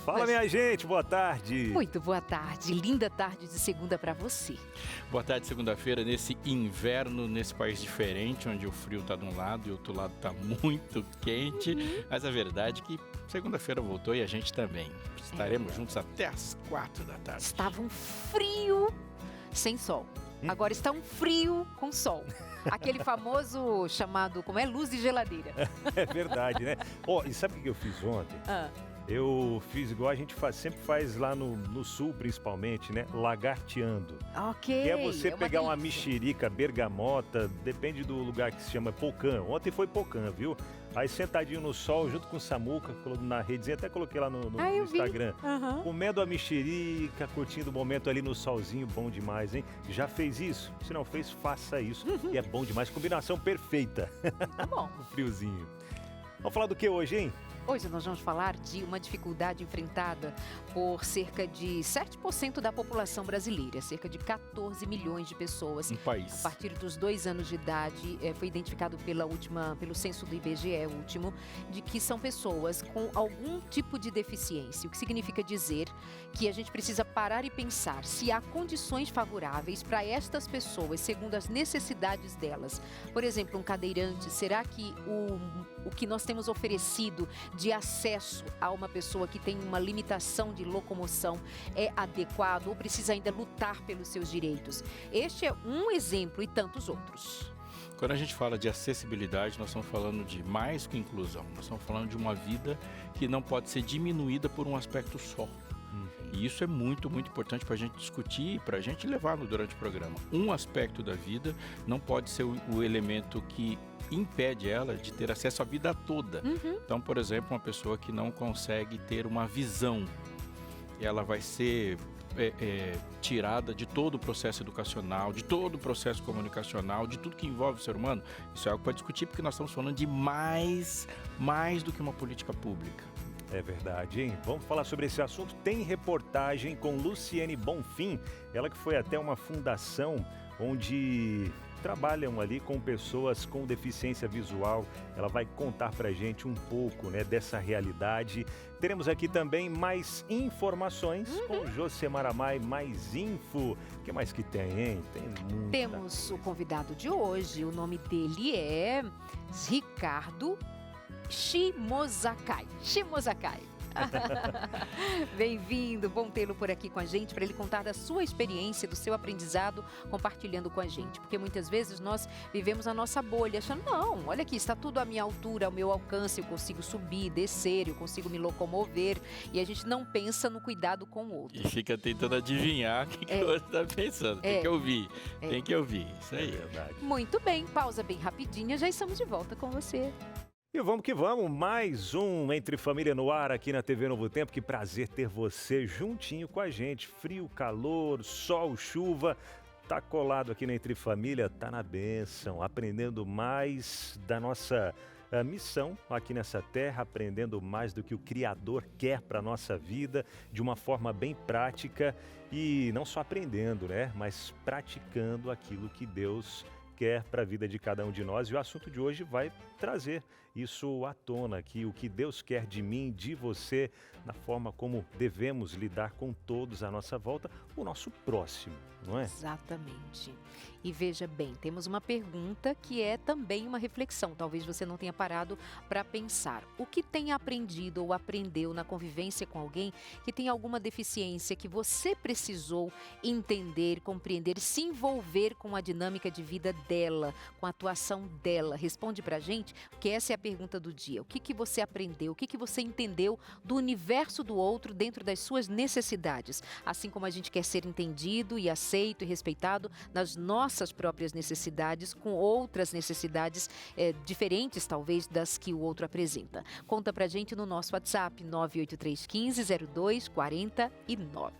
Fala, minha gente, boa tarde. Muito boa tarde, linda tarde de segunda para você. Boa tarde, segunda-feira, nesse inverno, nesse país diferente, onde o frio está de um lado e o outro lado está muito quente. Mas a verdade é que segunda-feira voltou e a gente também. Estaremos juntos até as 4 da tarde. Estava um frio sem sol. Agora está um frio com sol. Aquele famoso chamado, como é? Luz de geladeira. É verdade, né? E sabe o que eu fiz ontem? Eu fiz igual a gente sempre faz lá no sul, principalmente, né? Lagarteando. Ok. Que é você pegar uma mexerica, bergamota, depende do lugar que se chama pocã. Ontem foi pocã, viu? Aí sentadinho no sol, junto com o Samuca, na redezinha, até coloquei lá no Instagram. Comendo a mexerica, curtindo o momento ali no solzinho, bom demais, hein? Já fez isso? Se não fez, faça isso. E é bom demais, combinação perfeita. Tá bom. O friozinho. Vamos falar do que hoje, hein? Hoje nós vamos falar de uma dificuldade enfrentada por cerca de 7% da população brasileira, cerca de 14 milhões de pessoas. Um país. A partir dos 2 anos de idade, foi identificado pelo censo do IBGE, o último, de que são pessoas com algum tipo de deficiência. O que significa dizer que a gente precisa parar e pensar se há condições favoráveis para estas pessoas, segundo as necessidades delas. Por exemplo, um cadeirante, será que o que nós temos oferecido de acesso a uma pessoa que tem uma limitação de locomoção é adequado ou precisa ainda lutar pelos seus direitos? Este é um exemplo e tantos outros. Quando a gente fala de acessibilidade, nós estamos falando de mais que inclusão. Nós estamos falando de uma vida que não pode ser diminuída por um aspecto só. E isso é muito, muito importante para a gente discutir, para a gente levar durante o programa. Um aspecto da vida não pode ser o elemento que impede ela de ter acesso à vida toda. Então, por exemplo, uma pessoa que não consegue ter uma visão, ela vai ser tirada de todo o processo educacional, de todo o processo comunicacional, de tudo que envolve o ser humano. Isso é algo para discutir, porque nós estamos falando de mais do que uma política pública. É verdade, hein? Vamos falar sobre esse assunto. Tem reportagem com Luciene Bonfim, ela que foi até uma fundação onde trabalham ali com pessoas com deficiência visual. Ela vai contar pra gente um pouco, né, dessa realidade. Teremos aqui também mais informações com Josemar Amai, mais info. O que mais que tem, hein? Temos o convidado de hoje, o nome dele é Ricardo Shimozakai. Bem-vindo, bom tê-lo por aqui com a gente, para ele contar da sua experiência, do seu aprendizado, compartilhando com a gente. Porque muitas vezes nós vivemos a nossa bolha, achando, não, olha aqui, está tudo à minha altura, ao meu alcance, eu consigo subir, descer, eu consigo me locomover, e a gente não pensa no cuidado com o outro. E fica tentando adivinhar o que o outro está pensando. Tem que ouvir, tem que ouvir, isso aí. É verdade. Muito bem, pausa bem rapidinha, já estamos de volta com você. E vamos que vamos, mais um Entre Família no ar aqui na TV Novo Tempo. Que prazer ter você juntinho com a gente. Frio, calor, sol, chuva, tá colado aqui na Entre Família, tá na bênção, aprendendo mais da nossa missão aqui nessa terra, aprendendo mais do que o Criador quer para a nossa vida, de uma forma bem prática e não só aprendendo, né, mas praticando aquilo que Deus quer para a vida de cada um de nós. E o assunto de hoje vai trazer isso à tona aqui, o que Deus quer de mim, de você, na forma como devemos lidar com todos à nossa volta, o nosso próximo, não é? Exatamente. E veja bem, temos uma pergunta que é também uma reflexão. Talvez você não tenha parado para pensar. O que tem aprendido ou aprendeu na convivência com alguém que tem alguma deficiência que você precisou entender, compreender, se envolver com a dinâmica de vida dela, com a atuação dela? Responde pra gente, porque essa é a pergunta do dia. O que você aprendeu? O que você entendeu do universo do outro dentro das suas necessidades? Assim como a gente quer ser entendido e aceito e respeitado nas nossas próprias necessidades, com outras necessidades diferentes, talvez, das que o outro apresenta. Conta pra gente no nosso WhatsApp, 983150249.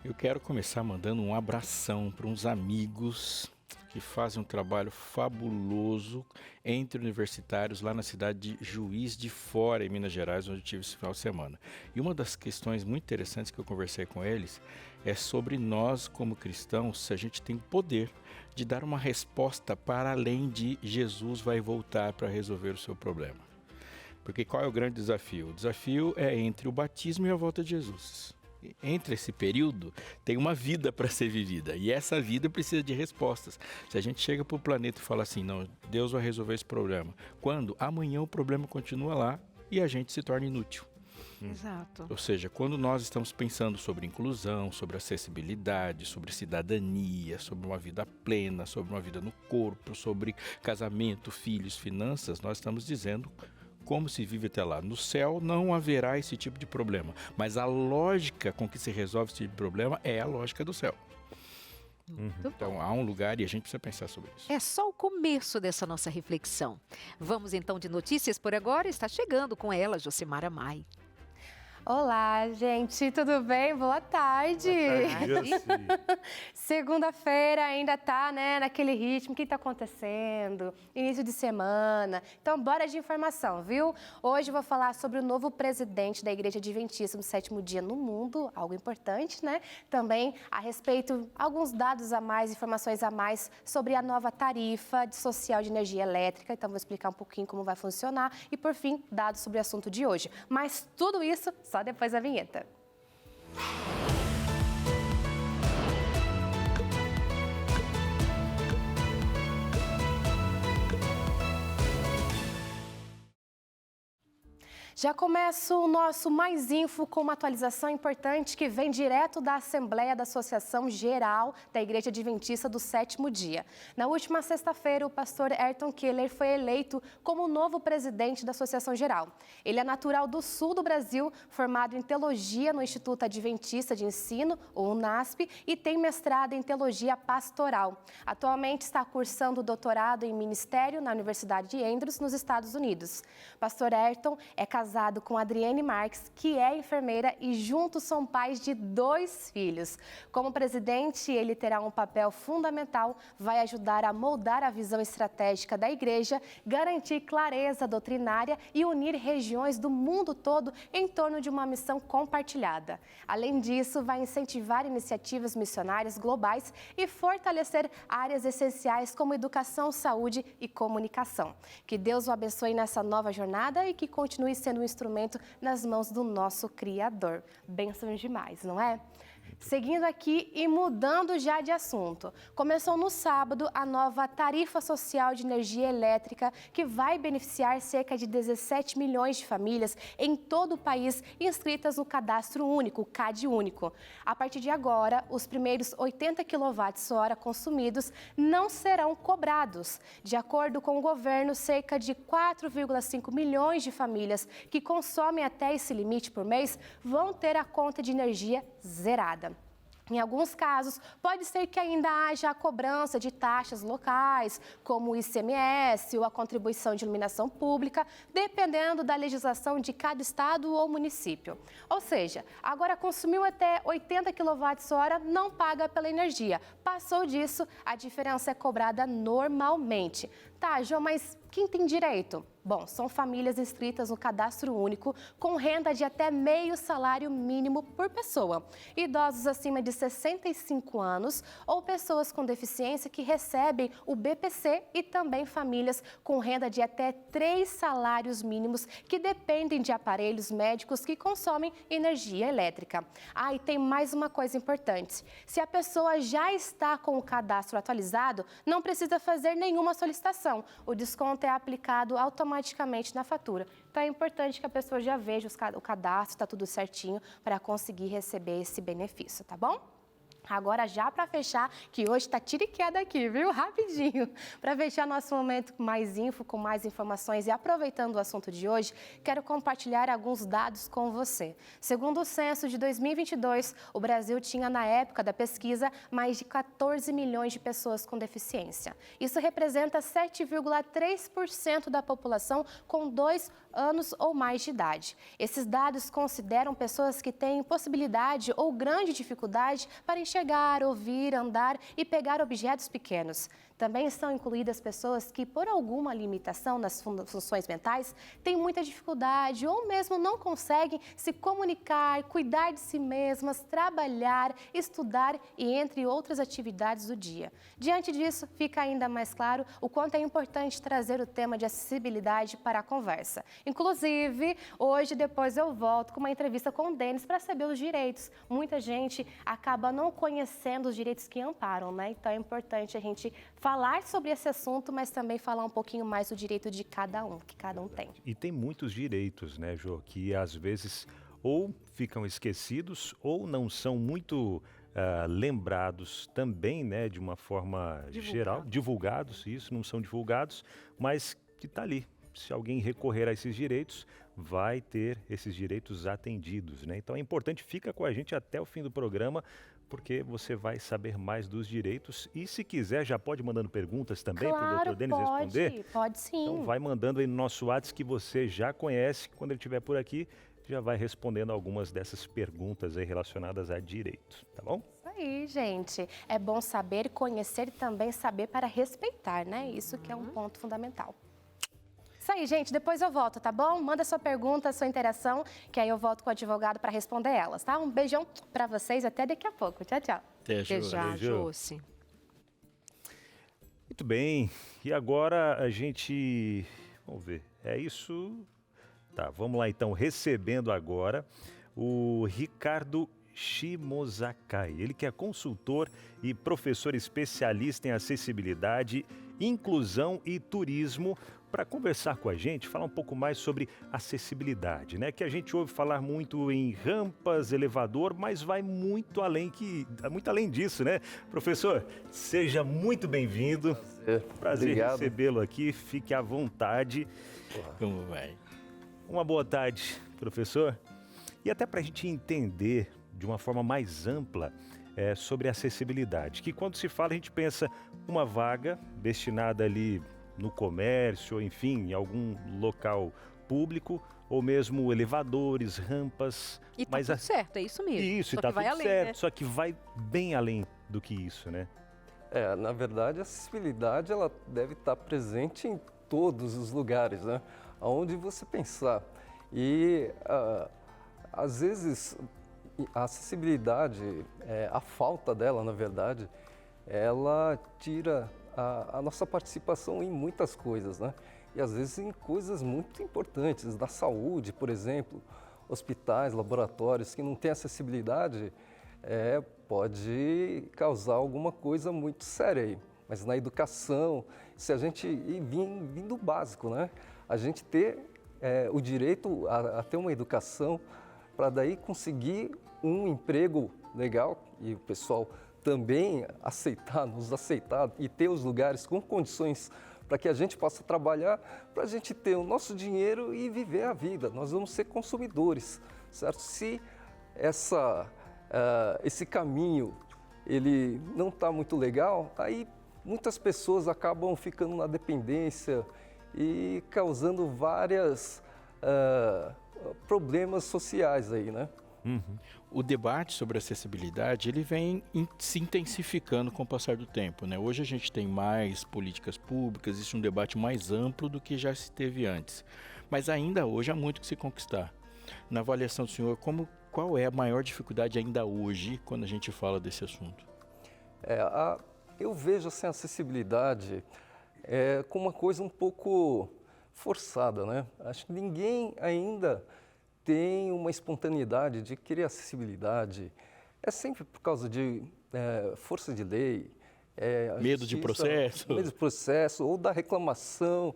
Eu quero começar mandando um abração para uns amigos que fazem um trabalho fabuloso entre universitários lá na cidade de Juiz de Fora, em Minas Gerais, onde eu tive esse final de semana. E uma das questões muito interessantes que eu conversei com eles é sobre nós, como cristãos, se a gente tem o poder de dar uma resposta para além de Jesus vai voltar para resolver o seu problema. Porque qual é o grande desafio? O desafio é entre o batismo e a volta de Jesus. Entre esse período, tem uma vida para ser vivida. E essa vida precisa de respostas. Se a gente chega para o planeta e fala assim, não, Deus vai resolver esse problema. Quando? Amanhã o problema continua lá e a gente se torna inútil. Exato. Ou seja, quando nós estamos pensando sobre inclusão, sobre acessibilidade, sobre cidadania, sobre uma vida plena, sobre uma vida no corpo, sobre casamento, filhos, finanças, nós estamos dizendo como se vive até lá. No céu não haverá esse tipo de problema, mas a lógica com que se resolve esse tipo de problema é a lógica do céu. Então há um lugar e a gente precisa pensar sobre isso. É só o começo dessa nossa reflexão. Vamos então de notícias por agora. Está chegando com ela, Josemara Mai. Olá, gente, tudo bem? Boa tarde. Segunda-feira ainda tá, né, naquele ritmo, o que tá acontecendo? Início de semana. Então, bora de informação, viu? Hoje eu vou falar sobre o novo presidente da Igreja Adventista do Sétimo Dia no mundo, algo importante, né? Também a respeito, alguns dados a mais, informações a mais sobre a nova tarifa social de energia elétrica. Então, vou explicar um pouquinho como vai funcionar e, por fim, dados sobre o assunto de hoje. Mas tudo isso só depois da vinheta. Já começa o nosso Mais Info com uma atualização importante que vem direto da Assembleia da Associação Geral da Igreja Adventista do Sétimo Dia. Na última sexta-feira, o pastor Ayrton Keller foi eleito como novo presidente da Associação Geral. Ele é natural do sul do Brasil, formado em teologia no Instituto Adventista de Ensino, o UNASP, e tem mestrado em teologia pastoral. Atualmente está cursando doutorado em ministério na Universidade de Andrews, nos Estados Unidos. Pastor Ayrton é casado com Adriane Marques, que é enfermeira, e juntos são pais de 2 filhos. Como presidente, ele terá um papel fundamental, vai ajudar a moldar a visão estratégica da igreja, garantir clareza doutrinária e unir regiões do mundo todo em torno de uma missão compartilhada. Além disso, vai incentivar iniciativas missionárias globais e fortalecer áreas essenciais como educação, saúde e comunicação. Que Deus o abençoe nessa nova jornada e que continue sendo um instrumento nas mãos do nosso Criador. Bênçãos demais, não é? Seguindo aqui e mudando já de assunto, começou no sábado a nova tarifa social de energia elétrica que vai beneficiar cerca de 17 milhões de famílias em todo o país inscritas no Cadastro Único, CAD Único. A partir de agora, os primeiros 80 kWh consumidos não serão cobrados. De acordo com o governo, cerca de 4,5 milhões de famílias que consomem até esse limite por mês vão ter a conta de energia zerada. Em alguns casos, pode ser que ainda haja a cobrança de taxas locais, como o ICMS ou a contribuição de iluminação pública, dependendo da legislação de cada estado ou município. Ou seja, agora consumiu até 80 kWh, não paga pela energia. Passou disso, a diferença é cobrada normalmente. Tá, João, mas quem tem direito? Bom, são famílias inscritas no Cadastro Único com renda de até meio salário mínimo por pessoa, idosos acima de 65 anos ou pessoas com deficiência que recebem o BPC e também famílias com renda de até 3 salários mínimos que dependem de aparelhos médicos que consomem energia elétrica. Ah, e tem mais uma coisa importante. Se a pessoa já está com o cadastro atualizado, não precisa fazer nenhuma solicitação. O desconto é aplicado automaticamente na fatura. Então é importante que a pessoa já veja o cadastro, está tudo certinho para conseguir receber esse benefício, tá bom? Agora, já para fechar, que hoje está tiro e queda aqui, viu? Rapidinho. Para fechar nosso momento com mais info, com mais informações e aproveitando o assunto de hoje, quero compartilhar alguns dados com você. Segundo o censo de 2022, o Brasil tinha, na época da pesquisa, mais de 14 milhões de pessoas com deficiência. Isso representa 7,3% da população com 2 anos ou mais de idade. Esses dados consideram pessoas que têm possibilidade ou grande dificuldade para enxergar, ouvir, andar e pegar objetos pequenos. Também estão incluídas pessoas que, por alguma limitação nas funções mentais, têm muita dificuldade ou mesmo não conseguem se comunicar, cuidar de si mesmas, trabalhar, estudar e entre outras atividades do dia. Diante disso, fica ainda mais claro o quanto é importante trazer o tema de acessibilidade para a conversa. Inclusive, hoje, depois eu volto com uma entrevista com o Denis para saber os direitos. Muita gente acaba não conhecendo os direitos que amparam, né? Então é importante a gente falar sobre esse assunto, mas também falar um pouquinho mais do direito de cada um, que cada um tem. E tem muitos direitos, né, Jô, que às vezes ou ficam esquecidos ou não são muito lembrados também, né, de uma forma geral, divulgados, isso, não são divulgados, mas que está ali. Se alguém recorrer a esses direitos, vai ter esses direitos atendidos, né? Então é importante, fica com a gente até o fim do programa, porque você vai saber mais dos direitos. E se quiser, já pode mandando perguntas também para o Dr. Denis responder. Pode sim. Então vai mandando aí no nosso WhatsApp que você já conhece. Quando ele estiver por aqui, já vai respondendo algumas dessas perguntas aí relacionadas a direito, tá bom? Isso aí, gente. É bom saber, conhecer e também saber para respeitar, né? Isso que é um ponto fundamental. Isso aí, gente. Depois eu volto, tá bom? Manda sua pergunta, sua interação, que aí eu volto com o advogado para responder elas, tá? Um beijão para vocês. Até daqui a pouco. Tchau, tchau. Até já, Josi. Muito bem. E agora a gente... Vamos ver. É isso? Tá, vamos lá então. Recebendo agora o Ricardo Shimozakai. Ele que é consultor e professor especialista em acessibilidade, inclusão e turismo, para conversar com a gente, falar um pouco mais sobre acessibilidade, né? Que a gente ouve falar muito em rampas, elevador, mas vai muito além disso, né? Professor, seja muito bem-vindo. Prazer recebê-lo aqui. Fique à vontade. Como vai? Uma boa tarde, professor. E até para a gente entender de uma forma mais ampla sobre acessibilidade, que quando se fala a gente pensa uma vaga destinada ali no comércio, ou enfim, em algum local público, ou mesmo elevadores, rampas. E tá tudo certo, é isso mesmo. Isso, só tá que vai tudo além, certo, né? só que vai bem além do que isso, né? Na verdade, a acessibilidade ela deve estar presente em todos os lugares, né? Aonde você pensar. E, às vezes, a acessibilidade, a falta dela, na verdade, ela tira a nossa participação em muitas coisas, né? E às vezes em coisas muito importantes, da saúde, por exemplo, hospitais, laboratórios que não têm acessibilidade, pode causar alguma coisa muito séria aí. Mas na educação, se a gente ir vindo básico, né? A gente ter o direito a ter uma educação para daí conseguir um emprego legal e o pessoal também nos aceitar e ter os lugares com condições para que a gente possa trabalhar, para a gente ter o nosso dinheiro e viver a vida. Nós vamos ser consumidores, certo? Se esse caminho ele não está muito legal, aí muitas pessoas acabam ficando na dependência e causando vários problemas sociais aí, né? Uhum. O debate sobre acessibilidade ele vem se intensificando com o passar do tempo, né? Hoje a gente tem mais políticas públicas, existe um debate mais amplo do que já se teve antes. Mas ainda hoje há muito que se conquistar. Na avaliação do senhor, qual é a maior dificuldade ainda hoje quando a gente fala desse assunto? Eu vejo assim, a acessibilidade como uma coisa um pouco forçada, né? Acho que ninguém ainda tem uma espontaneidade de querer acessibilidade. É sempre por causa de força de lei, medo de processo. Medo de processo ou da reclamação.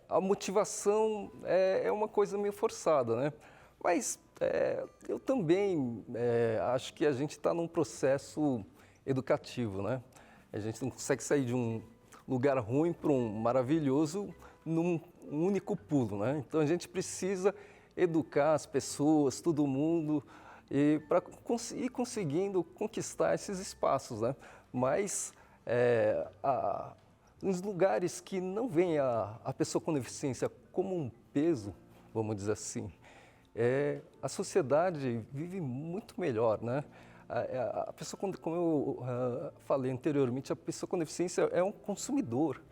A motivação é uma coisa meio forçada, né? Mas eu também acho que a gente está num processo educativo, né? A gente não consegue sair de um lugar ruim para um maravilhoso num único pulo, né? Então a gente precisa educar as pessoas, todo mundo, para ir conseguindo conquistar esses espaços, né? Mas nos lugares que não veem a pessoa com deficiência como um peso, vamos dizer assim, a sociedade vive muito melhor, né? A pessoa, como eu falei anteriormente, a pessoa com deficiência é um consumidor.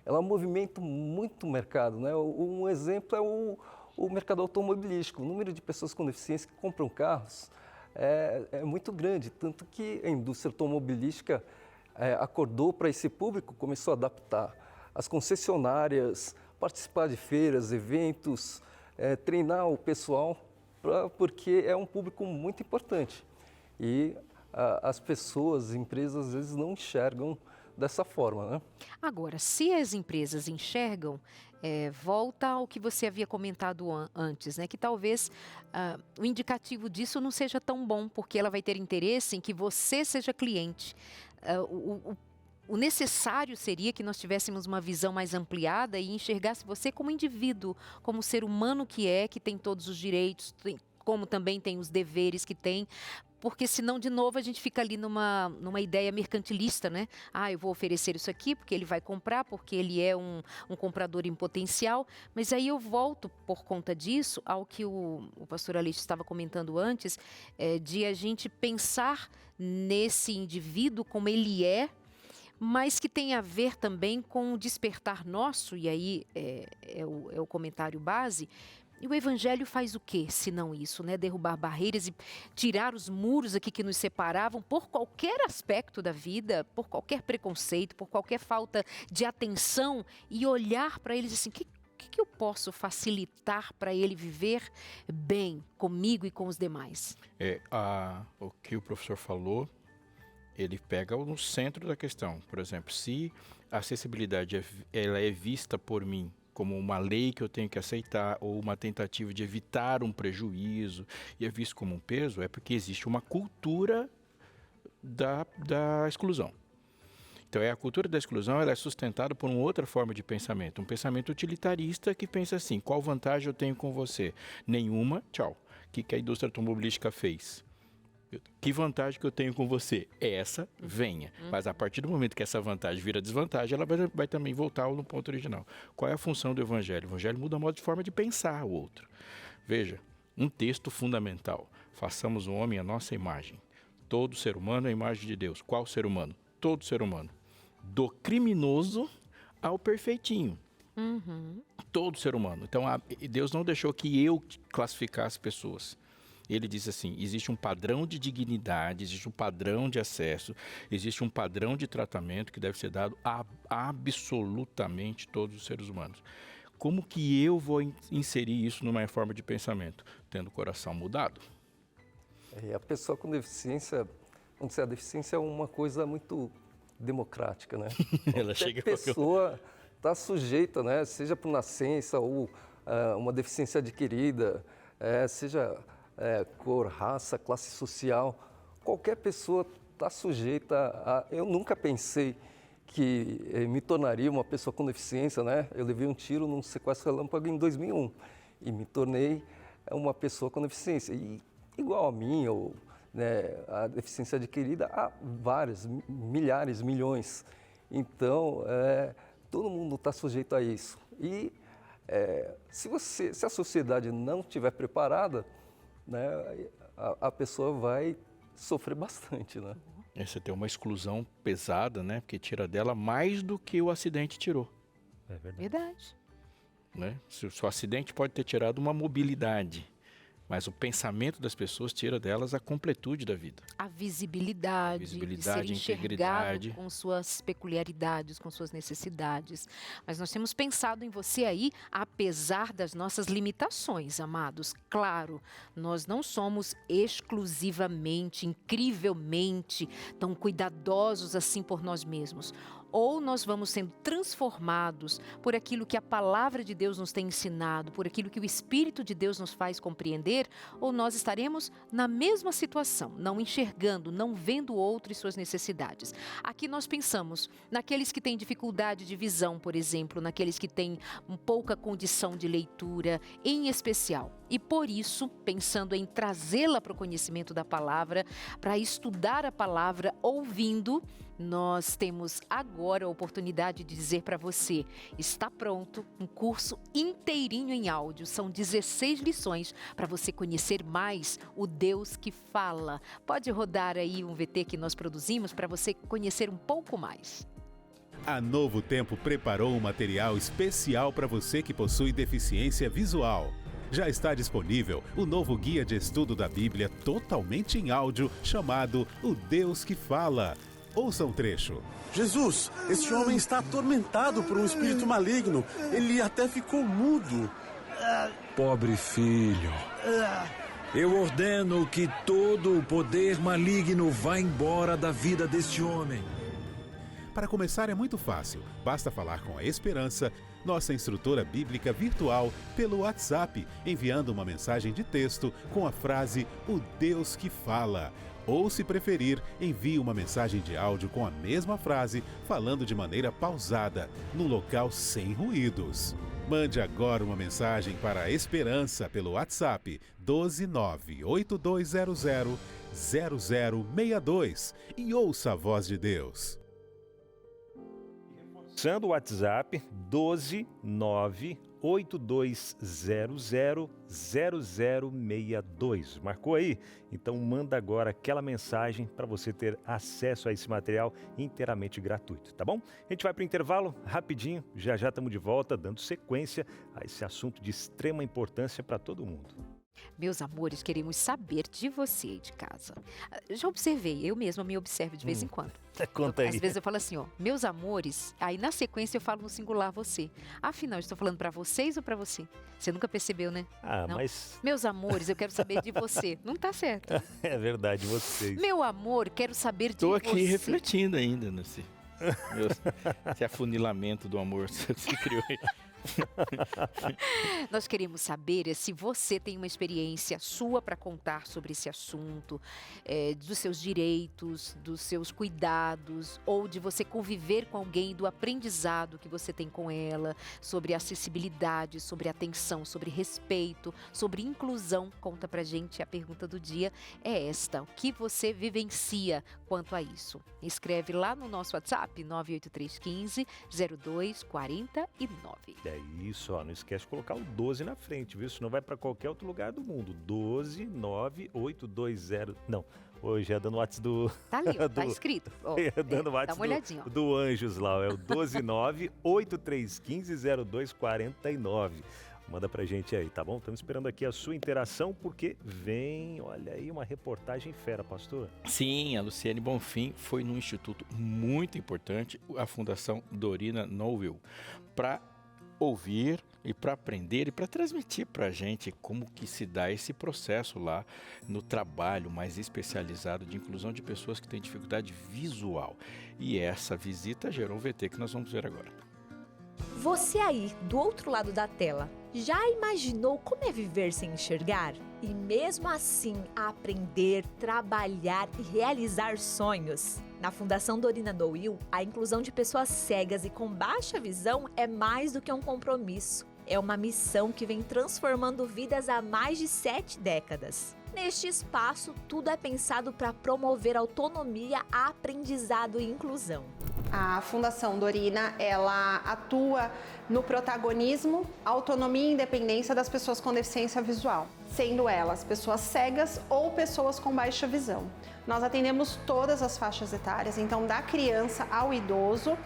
Ela movimenta muito o mercado, né? Um exemplo é o mercado automobilístico. O número de pessoas com deficiência que compram carros é muito grande, tanto que a indústria automobilística acordou para esse público, começou a adaptar as concessionárias, participar de feiras, eventos, treinar o pessoal, porque é um público muito importante. E as pessoas, as empresas, às vezes não enxergam dessa forma, né? Agora, se as empresas enxergam, volta ao que você havia comentado antes, né? Que talvez o indicativo disso não seja tão bom, porque ela vai ter interesse em que você seja cliente. O necessário seria que nós tivéssemos uma visão mais ampliada e enxergasse você como indivíduo, como ser humano que tem todos os direitos, como também tem os deveres que tem. Porque senão, de novo, a gente fica ali numa ideia mercantilista, né? Eu vou oferecer isso aqui porque ele vai comprar, porque ele é um comprador em potencial. Mas aí eu volto, por conta disso, ao que o pastor Aleixo estava comentando antes, de a gente pensar nesse indivíduo como ele mas que tem a ver também com o despertar nosso, e aí é o comentário base. E o Evangelho faz o quê, se não isso, né? Derrubar barreiras e tirar os muros aqui que nos separavam por qualquer aspecto da vida, por qualquer preconceito, por qualquer falta de atenção, e olhar para eles assim, o que eu posso facilitar para ele viver bem comigo e com os demais? O que o professor falou, ele pega no centro da questão. Por exemplo, se a acessibilidade ela é vista por mim como uma lei que eu tenho que aceitar, ou uma tentativa de evitar um prejuízo, e é visto como um peso, é porque existe uma cultura da exclusão. Então, a cultura da exclusão ela é sustentada por uma outra forma de pensamento, um pensamento utilitarista que pensa assim, qual vantagem eu tenho com você? Nenhuma, tchau. O que a indústria automobilística fez? Que vantagem que eu tenho com você? Essa, venha. Mas a partir do momento que essa vantagem vira desvantagem, ela vai também voltar no ponto original. Qual é a função do Evangelho? O Evangelho muda o modo de forma de pensar o outro. Veja, um texto fundamental. Façamos o homem à nossa imagem. Todo ser humano é a imagem de Deus. Qual ser humano? Todo ser humano. Do criminoso ao perfeitinho. Todo ser humano. Então, Deus não deixou que eu classificasse pessoas. Ele diz assim, existe um padrão de dignidade, existe um padrão de acesso, existe um padrão de tratamento que deve ser dado a absolutamente todos os seres humanos. Como que eu vou inserir isso numa forma de pensamento? Tendo o coração mudado. A pessoa com deficiência, vamos dizer, a deficiência é uma coisa muito democrática, né? Ela chega a pessoa está sujeita, né? Seja por nascença ou uma deficiência adquirida, seja cor, raça, classe social, qualquer pessoa está sujeita a... Eu nunca pensei que me tornaria uma pessoa com deficiência, né? Eu levei um tiro num sequestro relâmpago em 2001 e me tornei uma pessoa com deficiência. E igual a mim, ou a deficiência adquirida, há várias, milhares, milhões. Então, todo mundo está sujeito a isso. E se a sociedade não estiver preparada, né, a pessoa vai sofrer bastante, né? Você tem uma exclusão pesada, né? Porque tira dela mais do que o acidente tirou. É verdade. Verdade. Né? O acidente pode ter tirado uma mobilidade, mas o pensamento das pessoas tira delas a completude da vida. A visibilidade, de ser a enxergado integridade. com suas peculiaridades, com suas necessidades. Mas nós temos pensado em você aí, apesar das nossas limitações, amados. Claro, nós não somos exclusivamente, incrivelmente, tão cuidadosos assim por nós mesmos. Ou nós vamos sendo transformados por aquilo que a palavra de Deus nos tem ensinado, por aquilo que o Espírito de Deus nos faz compreender, ou nós estaremos na mesma situação, não enxergando, não vendo o outro e suas necessidades. Aqui nós pensamos naqueles que têm dificuldade de visão, por exemplo, naqueles que têm pouca condição de leitura, em especial. E por isso, pensando em trazê-la para o conhecimento da palavra, para estudar a palavra ouvindo, Nós temos agora a oportunidade de dizer para você, está pronto um curso inteirinho em áudio. São 16 lições para você conhecer mais o Deus que fala. Pode rodar aí um VT que nós produzimos para você conhecer um pouco mais. A Novo Tempo preparou um material especial para você que possui deficiência visual. Já está disponível o novo guia de estudo da Bíblia totalmente em áudio, chamado O Deus que Fala. Ouça um trecho. Jesus, este homem está atormentado por um espírito maligno. Ele até ficou mudo. Pobre filho. Eu ordeno que todo o poder maligno vá embora da vida deste homem. Para começar é muito fácil. Basta falar com a Esperança, nossa instrutora bíblica virtual, pelo WhatsApp, enviando uma mensagem de texto com a frase O Deus que Fala. Ou, se preferir, envie uma mensagem de áudio com a mesma frase, falando de maneira pausada, no local sem ruídos. Mande agora uma mensagem para a Esperança pelo WhatsApp 12982000062 e ouça a voz de Deus. Usando o WhatsApp 12982000062. Marcou aí? Então manda agora aquela mensagem para você ter acesso a esse material inteiramente gratuito, tá bom? A gente vai para o intervalo rapidinho, já estamos de volta dando sequência a esse assunto de extrema importância para todo mundo. Meus amores, queremos saber de você aí de casa. Já observei, eu mesma me observo de vez em quando. Conta aí. Às vezes eu falo assim, ó, meus amores, aí na sequência eu falo no singular você. Afinal, estou falando para vocês ou para você? Você nunca percebeu, né? Ah, Não? mas... Meus amores, eu quero saber de você. Não tá certo. É verdade, vocês. Meu amor, quero saber de Estou você. aqui refletindo ainda nesse esse afunilamento do amor que se criou aí. Nós queremos saber se você tem uma experiência sua para contar sobre esse assunto, dos seus direitos, dos seus cuidados, ou de você conviver com alguém, do aprendizado que você tem com ela, sobre acessibilidade, sobre atenção, sobre respeito, sobre inclusão. Conta pra gente, a pergunta do dia é esta: o que você vivencia quanto a isso? Escreve lá no nosso WhatsApp 983150249. É isso, ó, não esquece de colocar o 12 na frente, viu? Senão vai para qualquer outro lugar do mundo. 1298220... Não, hoje é dando o WhatsApp do... Tá ali, ó, tá escrito. Ó, dando o dá WhatsApp uma olhadinha, ó. do Anjos lá, é o 12983150249. Manda pra gente aí, tá bom? Estamos esperando aqui a sua interação, porque vem, olha aí, uma reportagem fera, pastor. Sim, a Luciane Bonfim foi num instituto muito importante, a Fundação Dorina Noel, para ouvir e para aprender e para transmitir para a gente como que se dá esse processo lá no trabalho mais especializado de inclusão de pessoas que têm dificuldade visual. E essa visita gerou um VT que nós vamos ver agora. Você aí, do outro lado da tela, já imaginou como é viver sem enxergar? E mesmo assim, aprender, trabalhar e realizar sonhos? Na Fundação Dorina Noel, a inclusão de pessoas cegas e com baixa visão é mais do que um compromisso. É uma missão que vem transformando vidas há mais de 7 décadas. Neste espaço, tudo é pensado para promover autonomia, aprendizado e inclusão. A Fundação Dorina, ela atua no protagonismo, autonomia e independência das pessoas com deficiência visual, sendo elas pessoas cegas ou pessoas com baixa visão. Nós atendemos todas as faixas etárias, então da criança ao idoso,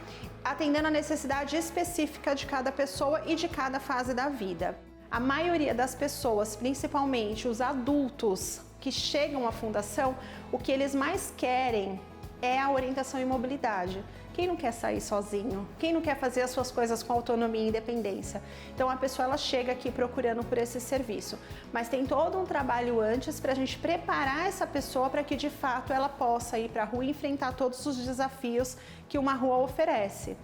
atendendo a necessidade específica de cada pessoa e de cada fase da vida. A maioria das pessoas, principalmente os adultos que chegam à fundação, o que eles mais querem é a orientação e mobilidade. Quem não quer sair sozinho? Quem não quer fazer as suas coisas com autonomia e independência? Então a pessoa ela chega aqui procurando por esse serviço. Mas tem todo um trabalho antes para a gente preparar essa pessoa para que de fato ela possa ir para a rua e enfrentar todos os desafios que uma rua oferece.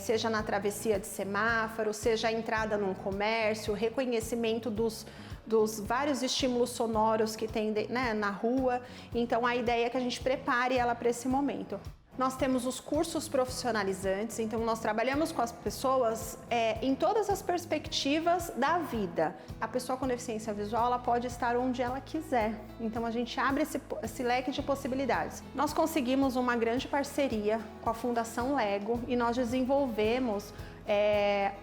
Seja na travessia de semáforo, seja a entrada num comércio, o reconhecimento dos vários estímulos sonoros que tem na rua. Então a ideia é que a gente prepare ela para esse momento. Nós temos os cursos profissionalizantes, então nós trabalhamos com as pessoas em todas as perspectivas da vida. A pessoa com deficiência visual, ela pode estar onde ela quiser, então a gente abre esse leque de possibilidades. Nós conseguimos uma grande parceria com a Fundação Lego e nós desenvolvemos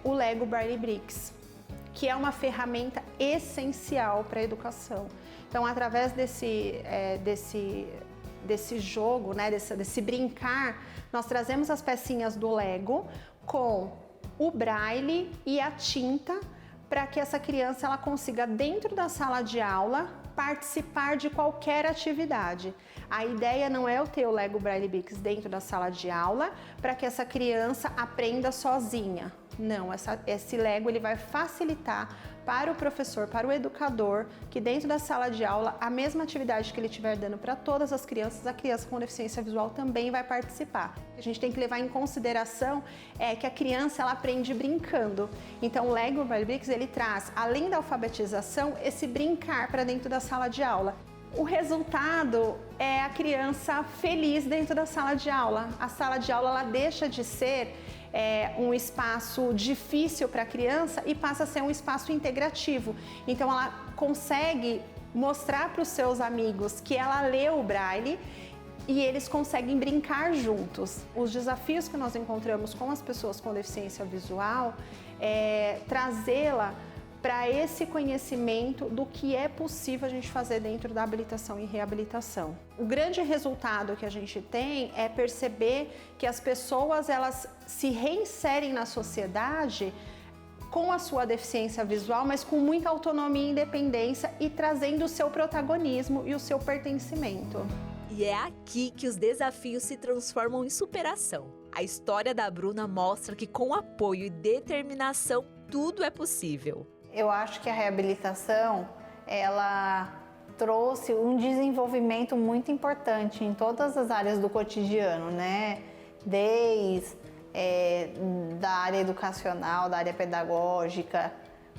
o Lego Braille Bricks, que é uma ferramenta essencial para a educação. Então, através desse jogo, né, desse brincar, nós trazemos as pecinhas do Lego com o braille e a tinta para que essa criança ela consiga, dentro da sala de aula, participar de qualquer atividade. A ideia não é eu ter o Lego Braille Bricks dentro da sala de aula para que essa criança aprenda sozinha. Não, esse Lego ele vai facilitar para o professor, para o educador, que dentro da sala de aula, a mesma atividade que ele estiver dando para todas as crianças, a criança com deficiência visual também vai participar. A gente tem que levar em consideração que a criança ela aprende brincando. Então o Lego Braille Bricks ele traz, além da alfabetização, esse brincar para dentro da sala de aula. O resultado é a criança feliz dentro da sala de aula. A sala de aula ela deixa de ser um espaço difícil para a criança e passa a ser um espaço integrativo. Então ela consegue mostrar para os seus amigos que ela leu o Braille e eles conseguem brincar juntos. Os desafios que nós encontramos com as pessoas com deficiência visual é trazê-la para esse conhecimento do que é possível a gente fazer dentro da habilitação e reabilitação. O grande resultado que a gente tem é perceber que as pessoas elas se reinserem na sociedade com a sua deficiência visual, mas com muita autonomia e independência e trazendo o seu protagonismo e o seu pertencimento. E é aqui que os desafios se transformam em superação. A história da Bruna mostra que com apoio e determinação tudo é possível. Eu acho que a reabilitação, ela trouxe um desenvolvimento muito importante em todas as áreas do cotidiano, né? Desde da área educacional, da área pedagógica,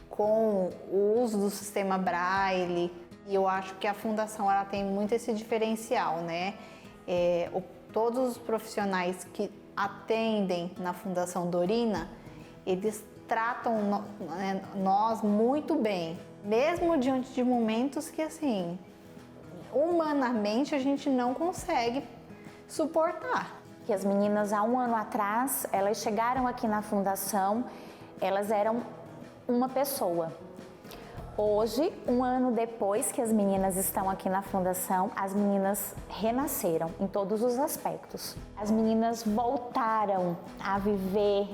com o uso do sistema Braille. E eu acho que a Fundação ela tem muito esse diferencial, né? Todos os profissionais que atendem na Fundação Dorina, eles tratam nós muito bem, mesmo diante de momentos que, assim, humanamente a gente não consegue suportar. Que as meninas, há um ano atrás, elas chegaram aqui na Fundação, elas eram uma pessoa. Hoje, um ano depois que as meninas estão aqui na Fundação, as meninas renasceram em todos os aspectos. As meninas voltaram a viver,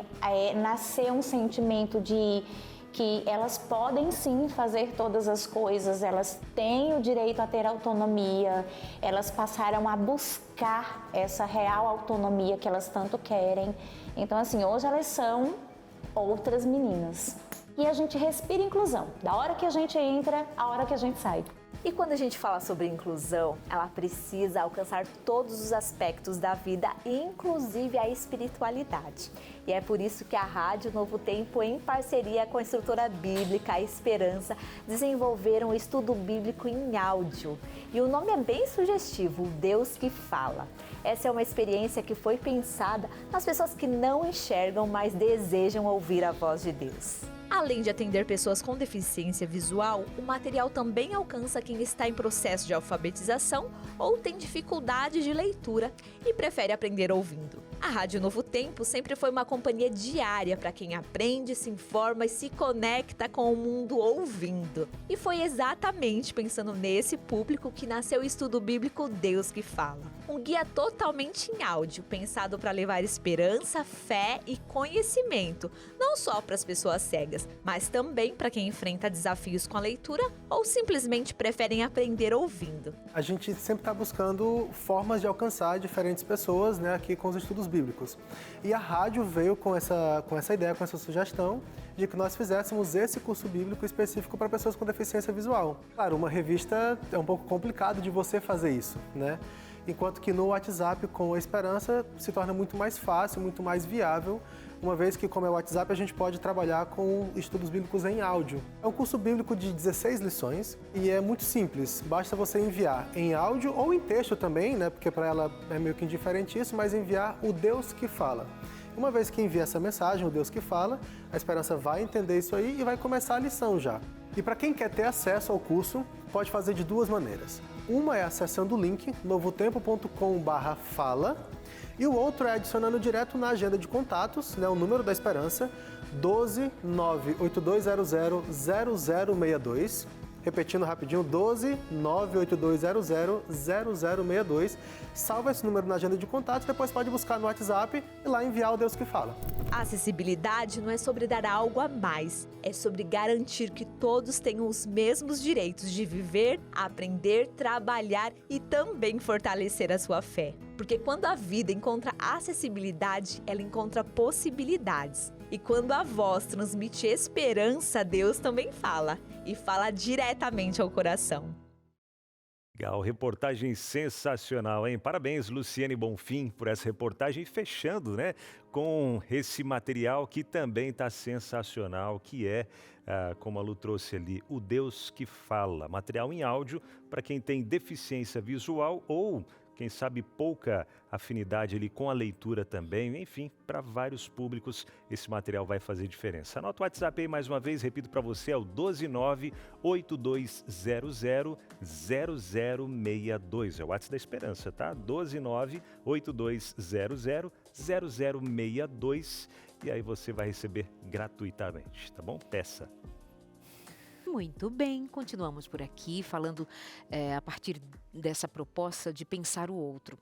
nascer um sentimento de que elas podem sim fazer todas as coisas, elas têm o direito a ter autonomia, elas passaram a buscar essa real autonomia que elas tanto querem. Então, assim, hoje elas são outras meninas. E a gente respira inclusão, da hora que a gente entra, à hora que a gente sai. E quando a gente fala sobre inclusão, ela precisa alcançar todos os aspectos da vida, inclusive a espiritualidade. E é por isso que a Rádio Novo Tempo, em parceria com a instrutora bíblica Esperança, desenvolveram um estudo bíblico em áudio. E o nome é bem sugestivo, Deus que Fala. Essa é uma experiência que foi pensada nas pessoas que não enxergam, mas desejam ouvir a voz de Deus. Além de atender pessoas com deficiência visual, o material também alcança quem está em processo de alfabetização ou tem dificuldade de leitura e prefere aprender ouvindo. A Rádio Novo Tempo sempre foi uma companhia diária para quem aprende, se informa e se conecta com o mundo ouvindo. E foi exatamente pensando nesse público que nasceu o estudo bíblico Deus que Fala. Um guia totalmente em áudio, pensado para levar esperança, fé e conhecimento, não só para as pessoas cegas, mas também para quem enfrenta desafios com a leitura ou simplesmente preferem aprender ouvindo. A gente sempre está buscando formas de alcançar diferentes pessoas, né, aqui com os estudos bíblicos. E a rádio veio com essa ideia, com essa sugestão de que nós fizéssemos esse curso bíblico específico para pessoas com deficiência visual. Claro, uma revista é um pouco complicado de você fazer isso, né? enquanto que no WhatsApp, com a Esperança, se torna muito mais fácil, muito mais viável, uma vez que, como é o WhatsApp, a gente pode trabalhar com estudos bíblicos em áudio. É um curso bíblico de 16 lições e é muito simples. Basta você enviar em áudio ou em texto também, né? Porque para ela é meio que indiferente isso, mas enviar o Deus que fala. Uma vez que envia essa mensagem, o Deus que fala, a Esperança vai entender isso aí e vai começar a lição já. E para quem quer ter acesso ao curso, pode fazer de duas maneiras. Uma é acessando o link novotempo.com/fala e o outro é adicionando direto na agenda de contatos, né, o número da Esperança, 12 98200 0062. Repetindo rapidinho, 12 98200 0062. Salva esse número na agenda de contatos, depois pode buscar no WhatsApp e lá enviar o Deus que fala. A acessibilidade não é sobre dar algo a mais, é sobre garantir que todos tenham os mesmos direitos de viver, aprender, trabalhar e também fortalecer a sua fé. Porque quando a vida encontra acessibilidade, ela encontra possibilidades. E quando a voz transmite esperança, Deus também fala. E fala diretamente ao coração. Legal, reportagem sensacional, hein? Parabéns, Luciane Bonfim, por essa reportagem. Fechando, né, com esse material que também está sensacional, que é, como a Lu trouxe ali, o Deus que fala. Material em áudio para quem tem deficiência visual ou, quem sabe, pouca afinidade ali com a leitura também. Enfim, para vários públicos esse material vai fazer diferença. Anota o WhatsApp aí mais uma vez, repito para você, é o 12982000062. É o WhatsApp da Esperança, tá? 12982000062. E aí você vai receber gratuitamente, tá bom? Peça. Muito bem, continuamos por aqui falando a partir dessa proposta de pensar o outro.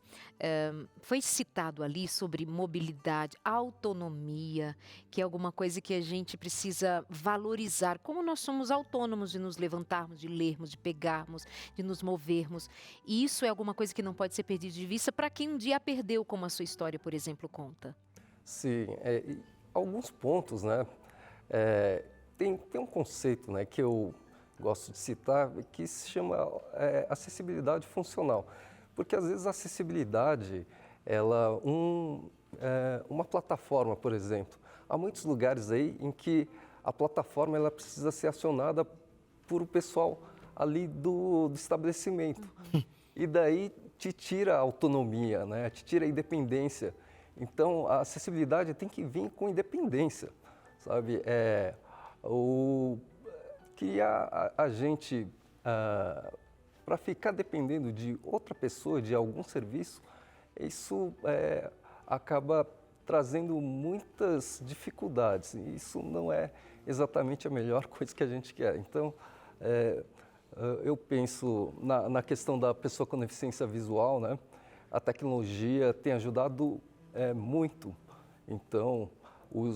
Foi citado ali sobre mobilidade, autonomia, que é alguma coisa que a gente precisa valorizar. Como nós somos autônomos de nos levantarmos, de lermos, de pegarmos, de nos movermos. E isso é alguma coisa que não pode ser perdido de vista para quem um dia a perdeu, como a sua história, por exemplo, conta. Sim, alguns pontos, né? Tem um conceito, né, que eu gosto de citar, que se chama acessibilidade funcional. Porque, às vezes, a acessibilidade, uma plataforma, por exemplo. Há muitos lugares aí em que a plataforma ela precisa ser acionada por o pessoal ali do estabelecimento. E daí te tira a autonomia, né, te tira a independência. Então, a acessibilidade tem que vir com independência, sabe? Que a gente, para ficar dependendo de outra pessoa, de algum serviço, isso acaba trazendo muitas dificuldades. E isso não é exatamente a melhor coisa que a gente quer. Então, eu penso na questão da pessoa com deficiência visual, né? A tecnologia tem ajudado muito. Então, o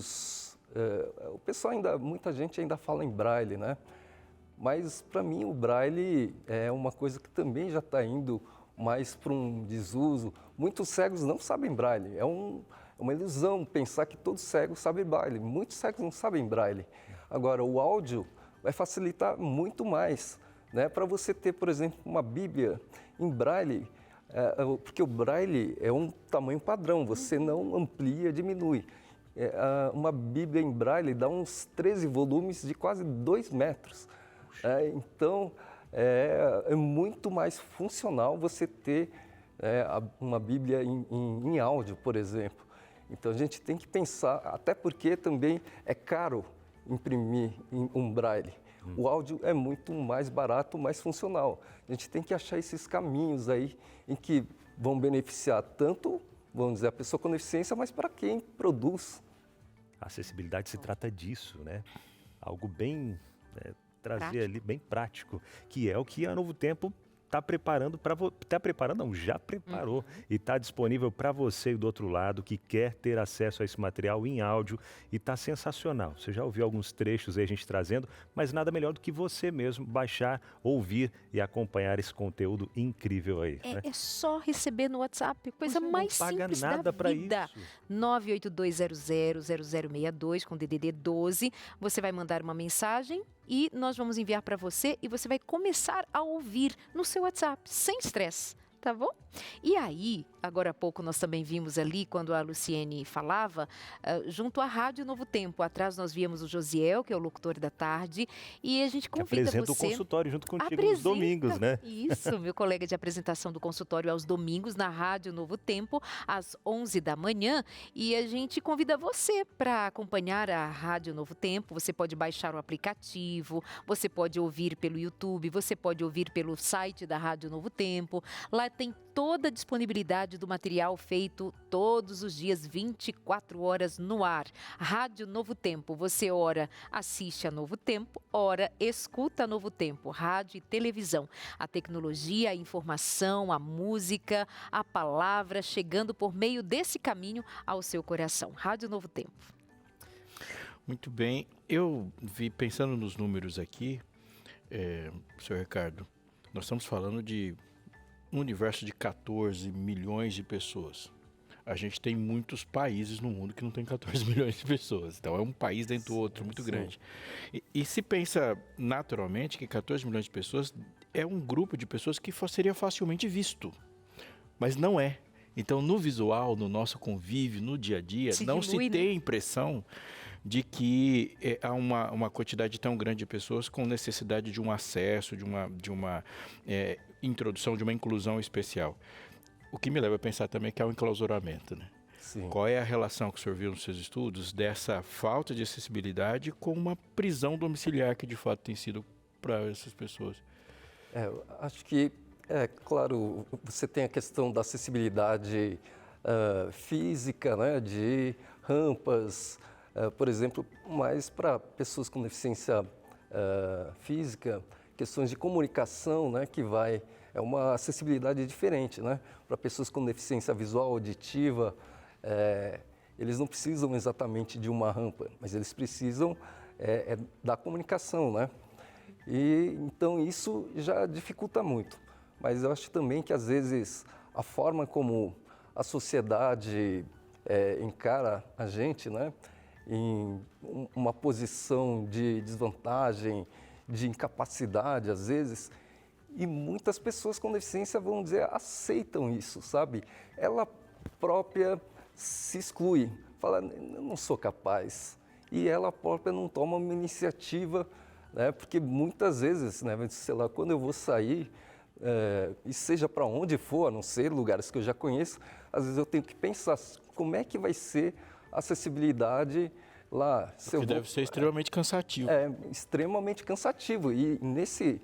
pessoal muita gente ainda fala em braille, né? Mas para mim o braille é uma coisa que também já está indo mais para um desuso. Muitos cegos não sabem braille. É uma ilusão pensar que todos cegos sabem braille. Muitos cegos não sabem braille. Agora, o áudio vai facilitar muito mais, né? Para você ter, por exemplo, uma Bíblia em braille, porque o braille é um tamanho padrão, você não amplia, diminui. Uma Bíblia em braille dá uns 13 volumes de quase 2 metros. Então, é muito mais funcional você ter uma Bíblia em áudio, por exemplo. Então, a gente tem que pensar, até porque também é caro imprimir um braille. O áudio é muito mais barato, mais funcional. A gente tem que achar esses caminhos aí em que vão beneficiar tanto, vamos dizer, a pessoa com deficiência, mas para quem produz. A acessibilidade se trata disso, né? Algo bem, trazer ali, bem prático, que é o que a Novo Tempo está preparando para você. Está preparando? Não, já preparou. E está disponível para você do outro lado que quer ter acesso a esse material em áudio. E está sensacional. Você já ouviu alguns trechos aí a gente trazendo, mas nada melhor do que você mesmo baixar, ouvir e acompanhar esse conteúdo incrível aí. Né? É só receber no WhatsApp, coisa mais simples da vida. 982000062 com DDD 12. Você vai mandar uma mensagem e nós vamos enviar para você e você vai começar a ouvir no seu WhatsApp, sem estresse. tá bom? E aí, agora há pouco nós também vimos ali, quando a Luciene falava, junto à Rádio Novo Tempo. Atrás nós víamos o Josiel, que é o locutor da tarde, e a gente convida você... Apresenta o consultório junto contigo nos domingos, né? Isso, meu colega de apresentação do consultório aos domingos na Rádio Novo Tempo, às 11 da manhã. E a gente convida você para acompanhar a Rádio Novo Tempo. Você pode baixar o aplicativo, você pode ouvir pelo YouTube, você pode ouvir pelo site da Rádio Novo Tempo. Lá tem toda a disponibilidade do material feito todos os dias, 24 horas no ar. Rádio Novo Tempo, você ora assiste a Novo Tempo, ora escuta a Novo Tempo, rádio e televisão. A tecnologia, a informação, a música, a palavra chegando por meio desse caminho ao seu coração. Rádio Novo Tempo. Muito bem. Eu vi, pensando nos números aqui, senhor Ricardo, nós estamos falando de um universo de 14 milhões de pessoas. A gente tem muitos países no mundo que não tem 14 milhões de pessoas. Então é um país dentro do outro muito grande. E se pensa naturalmente que 14 milhões de pessoas é um grupo de pessoas que seria facilmente visto. Mas não é. Então no visual, no nosso convívio, no dia a dia, não se tem a impressão de que há uma quantidade tão grande de pessoas com necessidade de um acesso, de uma introdução, de uma inclusão especial. O que me leva a pensar também que há um enclausuramento, né? Sim. Qual é a relação que o senhor viu nos seus estudos dessa falta de acessibilidade com uma prisão domiciliar que de fato tem sido para essas pessoas? Acho que, claro, você tem a questão da acessibilidade física, né, de rampas, por exemplo, mas para pessoas com deficiência física, questões de comunicação, né, que é uma acessibilidade diferente, né? Para pessoas com deficiência visual, auditiva, eles não precisam exatamente de uma rampa, mas eles precisam da comunicação, né? E então isso já dificulta muito. Mas eu acho também que às vezes a forma como a sociedade encara a gente, né, em uma posição de desvantagem, de incapacidade, às vezes, e muitas pessoas com deficiência, vamos dizer, aceitam isso, sabe? Ela própria se exclui, fala, eu não sou capaz. E ela própria não toma uma iniciativa, né? Porque muitas vezes, né, sei lá, quando eu vou sair, e seja para onde for, a não ser lugares que eu já conheço, às vezes eu tenho que pensar como é que vai ser a acessibilidade lá. Que deve ser extremamente cansativo. Extremamente cansativo. E nesse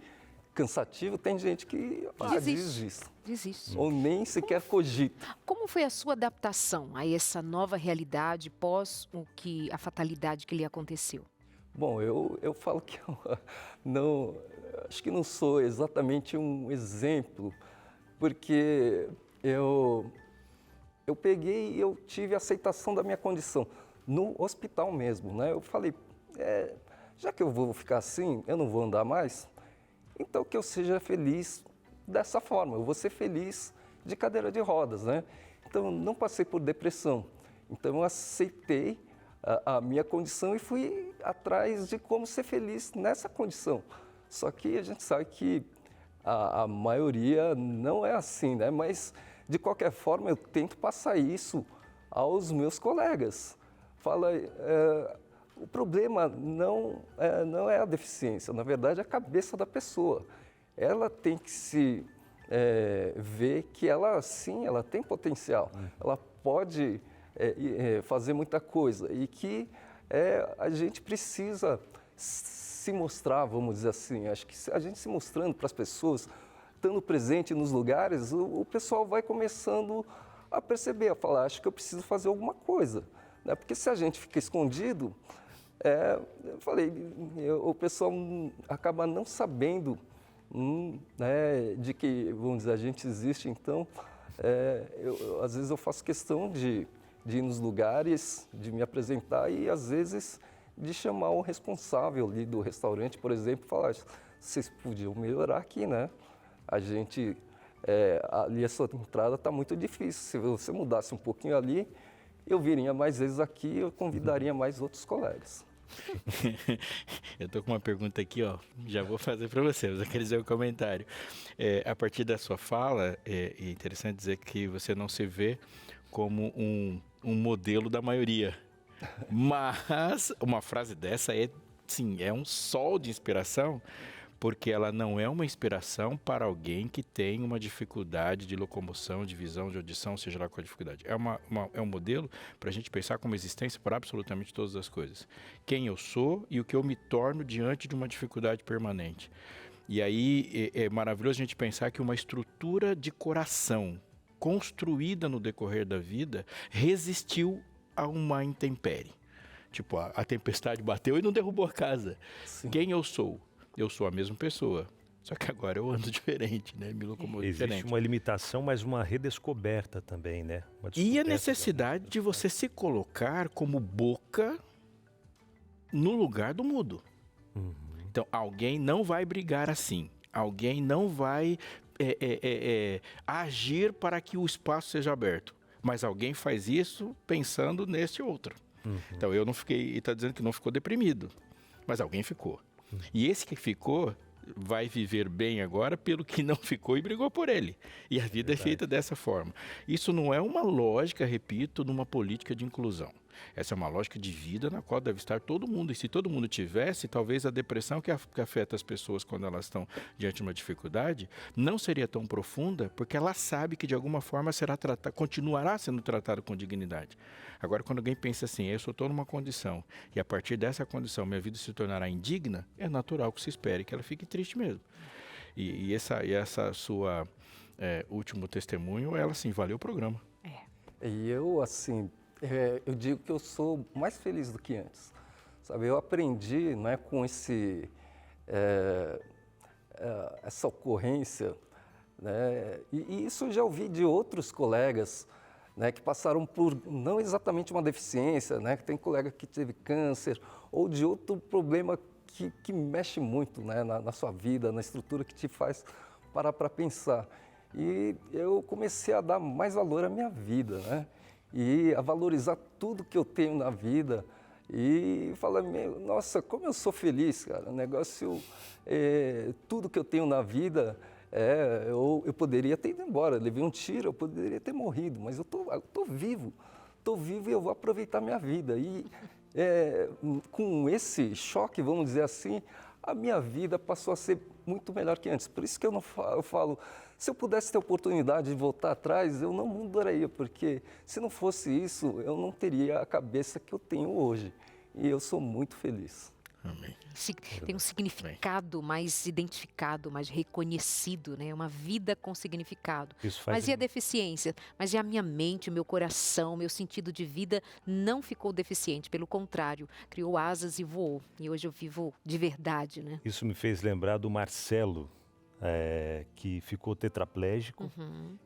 cansativo tem gente que desiste. Ou nem sequer cogita. Como foi a sua adaptação a essa nova realidade pós a fatalidade que lhe aconteceu? Bom, eu falo que acho que não sou exatamente um exemplo, porque eu peguei e eu tive aceitação da minha condição no hospital mesmo, né? Eu falei, já que eu vou ficar assim, eu não vou andar mais, então que eu seja feliz dessa forma, eu vou ser feliz de cadeira de rodas, né? Então, não passei por depressão, então eu aceitei a minha condição e fui atrás de como ser feliz nessa condição. Só que a gente sabe que a maioria não é assim, né? Mas, de qualquer forma, eu tento passar isso aos meus colegas. Fala, o problema não é a deficiência, na verdade é a cabeça da pessoa. Ela tem que se ver que ela, sim, ela tem potencial, ela pode fazer muita coisa e que a gente precisa se mostrar, vamos dizer assim. Acho que a gente se mostrando para as pessoas, estando presente nos lugares, o pessoal vai começando a perceber, a falar, acho que eu preciso fazer alguma coisa. Né? Porque se a gente fica escondido, eu falei, o pessoal acaba não sabendo né, de que, vamos dizer, a gente existe. Então, às vezes eu faço questão de ir nos lugares, de me apresentar e, às vezes, de chamar o responsável ali do restaurante, por exemplo, e falar, vocês podiam melhorar aqui, né? A gente, ali a sua entrada está muito difícil, se você mudasse um pouquinho ali, eu viria mais vezes aqui, eu convidaria mais outros colegas. Eu estou com uma pergunta aqui, ó, já vou fazer para você, mas eu quero dizer um comentário. A partir da sua fala, é interessante dizer que você não se vê como um modelo da maioria. Mas uma frase dessa é um sol de inspiração, porque ela não é uma inspiração para alguém que tem uma dificuldade de locomoção, de visão, de audição, seja lá qual a dificuldade. É um modelo para a gente pensar como existência para absolutamente todas as coisas. Quem eu sou e o que eu me torno diante de uma dificuldade permanente. E aí é maravilhoso a gente pensar que uma estrutura de coração construída no decorrer da vida resistiu a uma intempérie. Tipo, a tempestade bateu e não derrubou a casa. Sim. Quem eu sou? Eu sou a mesma pessoa, só que agora eu ando diferente, né? Me locomovo diferente. Existe uma limitação, mas uma redescoberta também, né? E a necessidade de você se colocar como boca no lugar do mudo. Uhum. Então, alguém não vai brigar assim. Alguém não vai agir para que o espaço seja aberto. Mas alguém faz isso pensando neste outro. Uhum. Então, eu não fiquei... Está dizendo que não ficou deprimido, mas alguém ficou. E esse que ficou vai viver bem agora pelo que não ficou e brigou por ele. E a vida é feita dessa forma. Isso não é uma lógica, repito, numa política de inclusão. Essa é uma lógica de vida na qual deve estar todo mundo. E se todo mundo tivesse, talvez a depressão que afeta as pessoas quando elas estão diante de uma dificuldade não seria tão profunda, porque ela sabe que de alguma forma continuará sendo tratada com dignidade. Agora, quando alguém pensa assim, eu só estou numa condição e a partir dessa condição minha vida se tornará indigna, é natural que se espere que ela fique triste mesmo. E essa sua último testemunho, ela assim, valeu o programa. E eu, assim, eu digo que eu sou mais feliz do que antes. Sabe, eu aprendi, né, com essa ocorrência, né, e isso eu já ouvi de outros colegas, né, que passaram por não exatamente uma deficiência, né, que tem colega que teve câncer ou de outro problema que mexe muito, né, na sua vida, na estrutura que te faz parar para pensar. E eu comecei a dar mais valor à minha vida, né, e a valorizar tudo que eu tenho na vida e falar, nossa, como eu sou feliz, cara, o negócio, tudo que eu tenho na vida, eu poderia ter ido embora, levei um tiro, eu poderia ter morrido, mas eu tô vivo e eu vou aproveitar minha vida. E com esse choque, vamos dizer assim, a minha vida passou a ser muito melhor que antes. Por isso que eu falo, se eu pudesse ter oportunidade de voltar atrás, eu não mudaria, porque se não fosse isso, eu não teria a cabeça que eu tenho hoje. E eu sou muito feliz. Amém. Tem um significado mais identificado, mais reconhecido, né? Uma vida com significado. Mas e a deficiência? Mas e a minha mente, o meu coração, o meu sentido de vida não ficou deficiente. Pelo contrário, criou asas e voou. E hoje eu vivo de verdade, né? Isso me fez lembrar do Marcelo, que ficou tetraplégico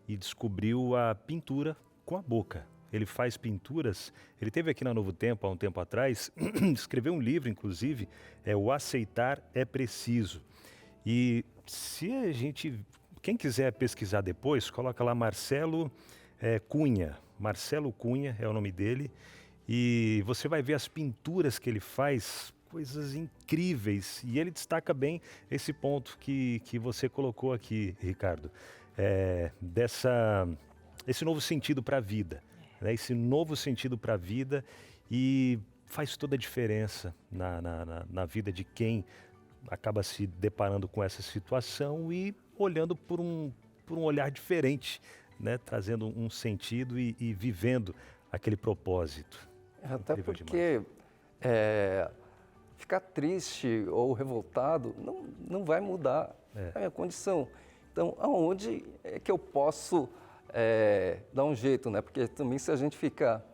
e descobriu a pintura com a boca. Ele faz pinturas, ele teve aqui na Novo Tempo, há um tempo atrás, escreveu um livro, inclusive, O Aceitar é Preciso. E se a gente, quem quiser pesquisar depois, coloca lá Marcelo Cunha. Marcelo Cunha é o nome dele. E você vai ver as pinturas que ele faz, coisas incríveis. E ele destaca bem esse ponto que você colocou aqui, Ricardo, esse novo sentido para a vida. Esse novo sentido para a vida, e faz toda a diferença na vida de quem acaba se deparando com essa situação e olhando por um olhar diferente, né? Trazendo um sentido e vivendo aquele propósito. Até porque ficar triste ou revoltado não vai mudar a minha condição. Então, aonde é que eu posso dar um jeito, né? Porque também se a gente ficar...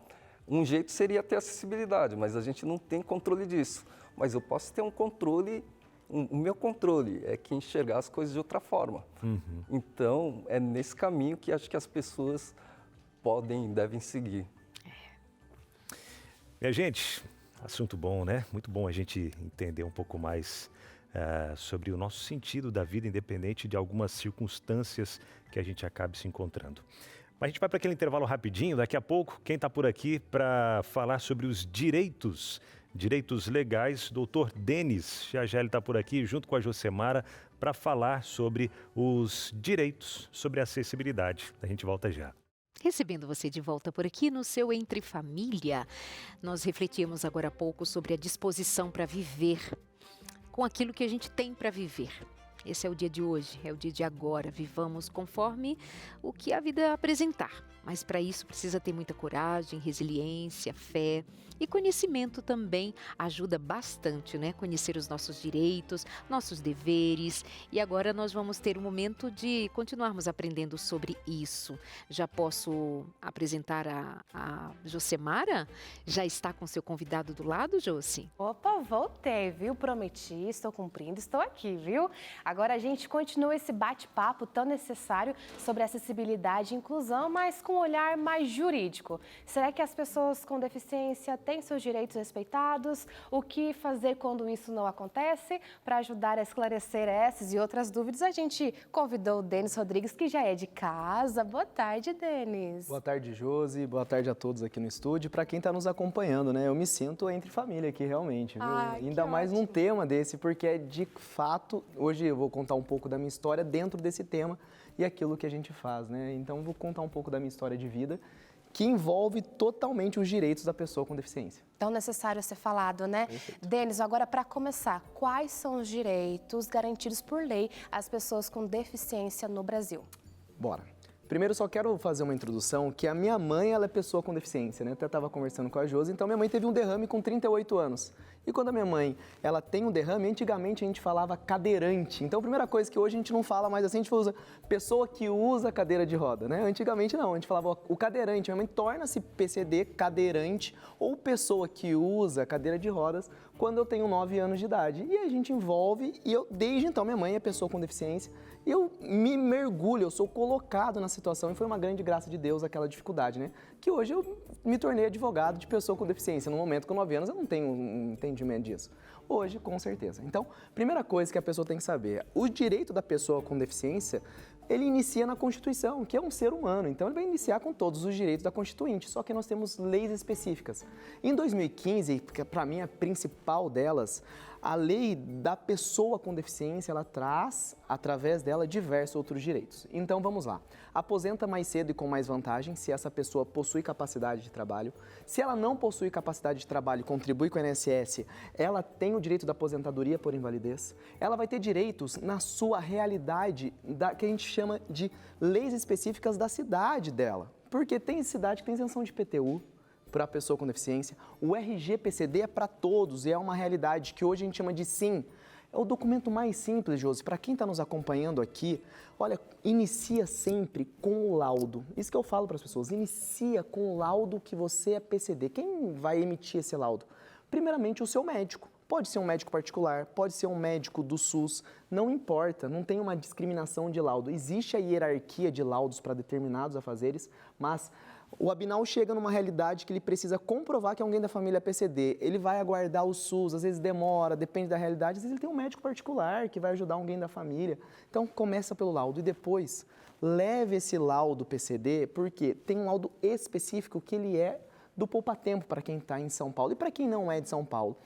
Um jeito seria ter acessibilidade, mas a gente não tem controle disso. Mas eu posso ter um controle, o meu controle é que enxergar as coisas de outra forma. Então, é nesse caminho que acho que as pessoas devem seguir. Minha gente, assunto bom, né? Muito bom a gente entender um pouco mais sobre o nosso sentido da vida, independente de algumas circunstâncias que a gente acabe se encontrando. Mas a gente vai para aquele intervalo rapidinho. Daqui a pouco, quem está por aqui para falar sobre os direitos direitos legais, doutor Denis. Já ele está por aqui, junto com a Josemara, para falar sobre os direitos, sobre a acessibilidade. A gente volta já. Recebendo você de volta por aqui no seu Entre Família. Nós refletimos agora há pouco sobre a disposição para viver com aquilo que a gente tem para viver. Esse é o dia de hoje, é o dia de agora. Vivamos conforme o que a vida apresentar. Mas para isso precisa ter muita coragem, resiliência, fé e conhecimento também ajuda bastante, né? Conhecer os nossos direitos, nossos deveres. E agora nós vamos ter um momento de continuarmos aprendendo sobre isso. Já posso apresentar a Josemara? Já está com seu convidado do lado, Josi? Opa, voltei, viu? Prometi, estou cumprindo, estou aqui, viu? Agora a gente continua esse bate-papo tão necessário sobre acessibilidade e inclusão, mas com um olhar mais jurídico. Será que as pessoas com deficiência têm seus direitos respeitados? O que fazer quando isso não acontece? Para ajudar a esclarecer essas e outras dúvidas, a gente convidou o Denis Rodrigues, que já é de casa. Boa tarde, Denis. Boa tarde, Josi. Boa tarde a todos aqui no estúdio. Para quem está nos acompanhando, né? Eu me sinto entre família aqui, realmente, viu? Ainda mais num tema desse, porque é de fato, hoje eu vou contar um pouco da minha história dentro desse tema e aquilo que a gente faz, né? Então, eu vou contar um pouco da minha história de vida, que envolve totalmente os direitos da pessoa com deficiência. Tão necessário ser falado, né? Denis, agora para começar, quais são os direitos garantidos por lei às pessoas com deficiência no Brasil? Bora. Primeiro, só quero fazer uma introdução, que a minha mãe, ela é pessoa com deficiência, né? Até estava conversando com a Josi, então minha mãe teve um derrame com 38 anos. E quando a minha mãe, ela tem um derrame, antigamente a gente falava cadeirante. Então, a primeira coisa que hoje a gente não fala mais assim, a gente usa pessoa que usa cadeira de roda, né? Antigamente não, a gente falava o cadeirante. Minha mãe torna-se PCD, cadeirante, ou pessoa que usa cadeira de rodas quando eu tenho 9 anos de idade. E a gente envolve, e eu, desde então, minha mãe é pessoa com deficiência, e eu me mergulho, eu sou colocado na situação, e foi uma grande graça de Deus aquela dificuldade, né? Que hoje eu me tornei advogado de pessoa com deficiência. No momento, com 9 anos, eu não tenho um entendimento disso. Hoje, com certeza. Então, primeira coisa que a pessoa tem que saber, o direito da pessoa com deficiência, ele inicia na Constituição, que é um ser humano. Então, ele vai iniciar com todos os direitos da Constituinte, só que nós temos leis específicas. Em 2015, que para mim a principal delas, a lei da pessoa com deficiência, ela traz, através dela, diversos outros direitos. Então, vamos lá. Aposenta mais cedo e com mais vantagem, se essa pessoa possui capacidade de trabalho. Se ela não possui capacidade de trabalho e contribui com o INSS, ela tem o direito da aposentadoria por invalidez. Ela vai ter direitos na sua realidade, que a gente chama de leis específicas da cidade dela. Porque tem cidade que tem isenção de IPTU, para a pessoa com deficiência. O RG-PCD é para todos e é uma realidade que hoje a gente chama de SIM. É o documento mais simples, Josi. Para quem está nos acompanhando aqui, olha, inicia sempre com o laudo. Isso que eu falo para as pessoas, inicia com o laudo que você é PCD. Quem vai emitir esse laudo? Primeiramente, o seu médico. Pode ser um médico particular, pode ser um médico do SUS, não importa, não tem uma discriminação de laudo. Existe a hierarquia de laudos para determinados afazeres, mas o Abinal chega numa realidade que ele precisa comprovar que alguém da família é PCD. Ele vai aguardar o SUS, às vezes demora, depende da realidade. Às vezes ele tem um médico particular que vai ajudar alguém da família. Então, começa pelo laudo e depois leve esse laudo PCD, porque tem um laudo específico que ele é do poupa-tempo para quem está em São Paulo e para quem não é de São Paulo.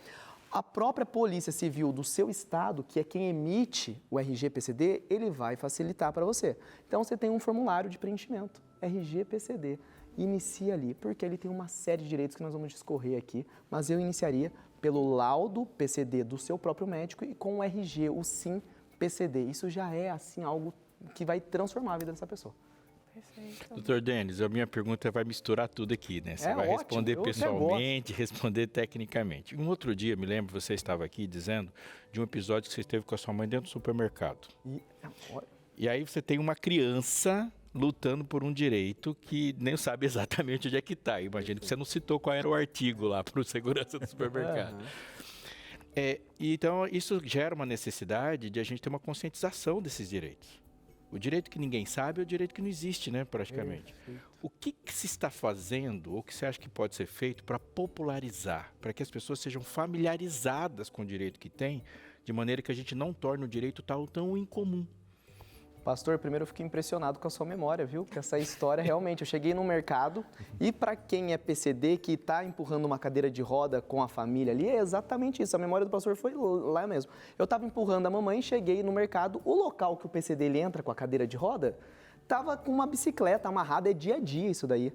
A própria Polícia Civil do seu estado, que é quem emite o RG-PCD, ele vai facilitar para você. Então, você tem um formulário de preenchimento, RG-PCD. Inicia ali, porque ele tem uma série de direitos que nós vamos discorrer aqui, mas eu iniciaria pelo laudo PCD do seu próprio médico e com o RG, o SIM-PCD. Isso já é, assim, algo que vai transformar a vida dessa pessoa. Perfeito. Doutor Denis, a minha pergunta vai misturar tudo aqui, né? Você vai responder pessoalmente, responder tecnicamente. Um outro dia, me lembro, você estava aqui dizendo de um episódio que você esteve com a sua mãe dentro do supermercado. E aí você tem uma criança lutando por um direito que nem sabe exatamente onde é que está. Imagino que você não citou qual era o artigo lá para o segurança do supermercado. Então, isso gera uma necessidade de a gente ter uma conscientização desses direitos. O direito que ninguém sabe é o direito que não existe, né, praticamente. O que se está fazendo, ou que você acha que pode ser feito para popularizar, para que as pessoas sejam familiarizadas com o direito que têm, de maneira que a gente não torne o direito tão incomum? Pastor, primeiro eu fiquei impressionado com a sua memória, viu? Com essa história, realmente, eu cheguei no mercado e para quem é PCD, que está empurrando uma cadeira de roda com a família ali, é exatamente isso, a memória do pastor foi lá mesmo. Eu estava empurrando a mamãe, cheguei no mercado, o local que o PCD ele entra com a cadeira de roda, estava com uma bicicleta amarrada, é dia a dia isso daí.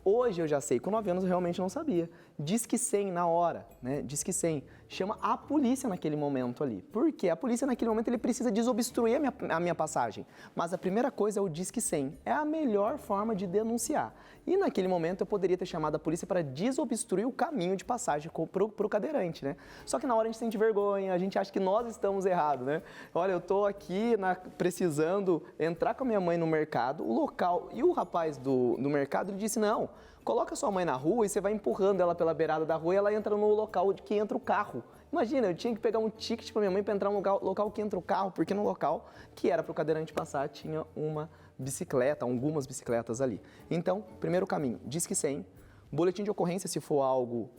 Hoje eu já sei, com 9 anos eu realmente não sabia. Disque 100 na hora, né? Disque 100. Chama a polícia naquele momento ali. Porque a polícia naquele momento ele precisa desobstruir a minha passagem. Mas a primeira coisa é o Disque 100. É a melhor forma de denunciar. E naquele momento eu poderia ter chamado a polícia para desobstruir o caminho de passagem para o cadeirante, né? Só que na hora a gente sente vergonha, a gente acha que nós estamos errados, né? Olha, eu estou aqui precisando entrar com a minha mãe no mercado, o local, e o rapaz do mercado ele disse, não, coloca sua mãe na rua e você vai empurrando ela pela beirada da rua e ela entra no local que entra o carro. Imagina, eu tinha que pegar um ticket para minha mãe para entrar no local que entra o carro, porque no local que era para o cadeirante passar tinha uma bicicleta, algumas bicicletas ali. Então, primeiro caminho, Disque 100, boletim de ocorrência se for algo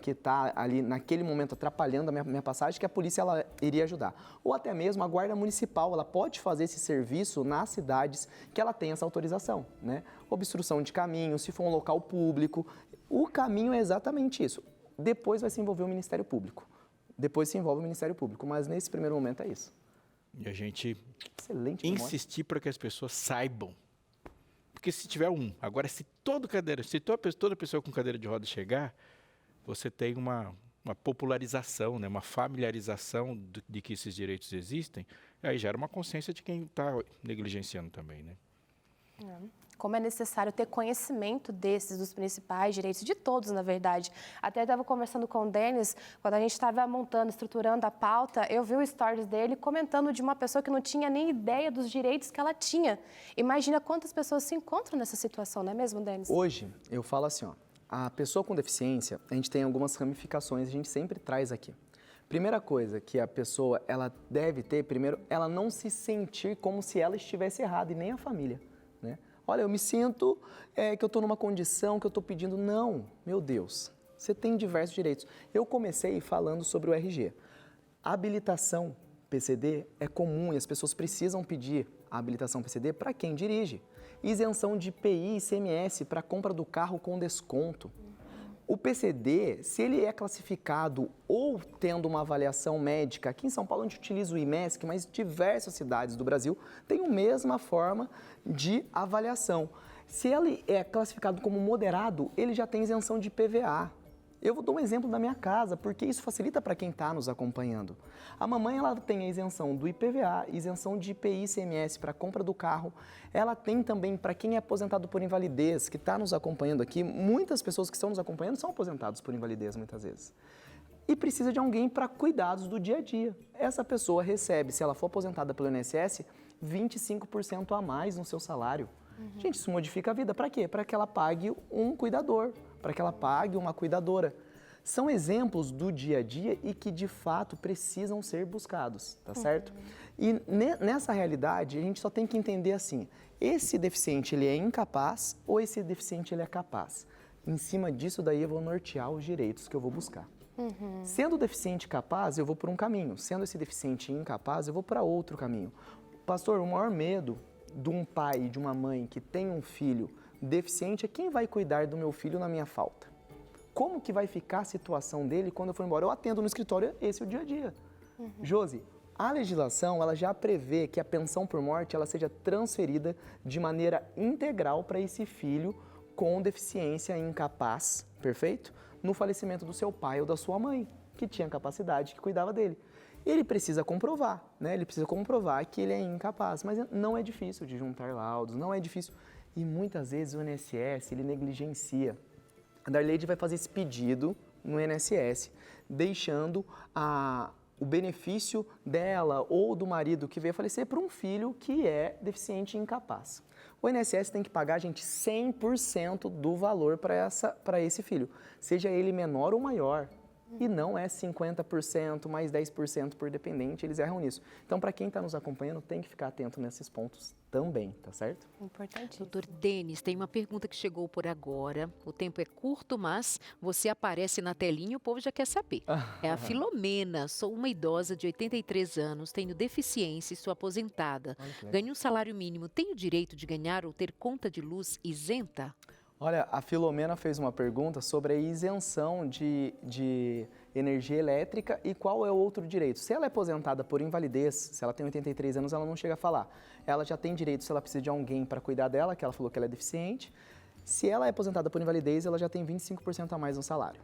que está ali naquele momento atrapalhando a minha passagem, que a polícia ela iria ajudar. Ou até mesmo a guarda municipal, ela pode fazer esse serviço nas cidades que ela tem essa autorização, né? Obstrução de caminho, se for um local público, o caminho é exatamente isso. Depois vai se envolver o Ministério Público. Depois se envolve o Ministério Público, mas nesse primeiro momento é isso. E a gente insistir para que as pessoas saibam. Porque se tiver agora se toda pessoa com cadeira de roda chegar, você tem uma popularização, né? Uma familiarização de que esses direitos existem, aí gera uma consciência de quem está negligenciando também, né? Como é necessário ter conhecimento dos principais direitos, de todos, na verdade. Até estava conversando com o Denis, quando a gente estava montando, estruturando a pauta, eu vi o stories dele comentando de uma pessoa que não tinha nem ideia dos direitos que ela tinha. Imagina quantas pessoas se encontram nessa situação, não é mesmo, Denis? Hoje, eu falo assim, ó, a pessoa com deficiência, a gente tem algumas ramificações, a gente sempre traz aqui. Primeira coisa que a pessoa ela deve ter, primeiro, ela não se sentir como se ela estivesse errada, e nem a família, né? Olha, eu me sinto que eu estou numa condição que eu estou pedindo. Não, meu Deus, você tem diversos direitos. Eu comecei falando sobre o RG. A habilitação PCD é comum e as pessoas precisam pedir a habilitação PCD para quem dirige. Isenção de IPI e ICMS para compra do carro com desconto. O PCD, se ele é classificado ou tendo uma avaliação médica, aqui em São Paulo a gente utiliza o IMESC, mas diversas cidades do Brasil têm a mesma forma de avaliação. Se ele é classificado como moderado, ele já tem isenção de IPVA. Eu vou dar um exemplo da minha casa, porque isso facilita para quem está nos acompanhando. A mamãe ela tem a isenção do IPVA, isenção de IPI e ICMS para compra do carro. Ela tem também para quem é aposentado por invalidez, que está nos acompanhando aqui. Muitas pessoas que estão nos acompanhando são aposentados por invalidez muitas vezes. E precisa de alguém para cuidados do dia a dia. Essa pessoa recebe, se ela for aposentada pelo INSS, 25% a mais no seu salário. Gente, isso modifica a vida. Para quê? Para que ela pague um cuidador, para que ela pague uma cuidadora. São exemplos do dia a dia e que, de fato, precisam ser buscados, tá certo? E nessa realidade, a gente só tem que entender assim, esse deficiente ele é incapaz ou esse deficiente ele é capaz? Em cima disso daí eu vou nortear os direitos que eu vou buscar. Sendo deficiente capaz, eu vou por um caminho. Sendo esse deficiente incapaz, eu vou para outro caminho. Pastor, o maior medo de um pai e de uma mãe que tem um filho deficiente é quem vai cuidar do meu filho na minha falta. Como que vai ficar a situação dele quando eu for embora? Eu atendo no escritório, esse é o dia a dia. Josi, a legislação ela já prevê que a pensão por morte ela seja transferida de maneira integral para esse filho com deficiência incapaz, perfeito? No falecimento do seu pai ou da sua mãe, que tinha capacidade, que cuidava dele. Ele precisa comprovar, né? Ele precisa comprovar que ele é incapaz, mas não é difícil de juntar laudos, não é difícil. E muitas vezes o INSS, ele negligencia. A Darleide vai fazer esse pedido no INSS, deixando o benefício dela ou do marido que veio a falecer para um filho que é deficiente e incapaz. O INSS tem que pagar, gente, 100% do valor para esse filho, seja ele menor ou maior. E não é 50% mais 10% por dependente, eles erram nisso. Então, para quem está nos acompanhando, tem que ficar atento nesses pontos também, tá certo? Importante. Doutor Denis, tem uma pergunta que chegou por agora. O tempo é curto, mas você aparece na telinha e o povo já quer saber. É a Filomena. Sou uma idosa de 83 anos, tenho deficiência e sou aposentada. Ganho um salário mínimo. Tenho direito de ganhar ou ter conta de luz isenta? Olha, a Filomena fez uma pergunta sobre a isenção de energia elétrica e qual é o outro direito. Se ela é aposentada por invalidez, se ela tem 83 anos, ela não chega a falar. Ela já tem direito se ela precisa de alguém para cuidar dela, que ela falou que ela é deficiente. Se ela é aposentada por invalidez, ela já tem 25% a mais no salário.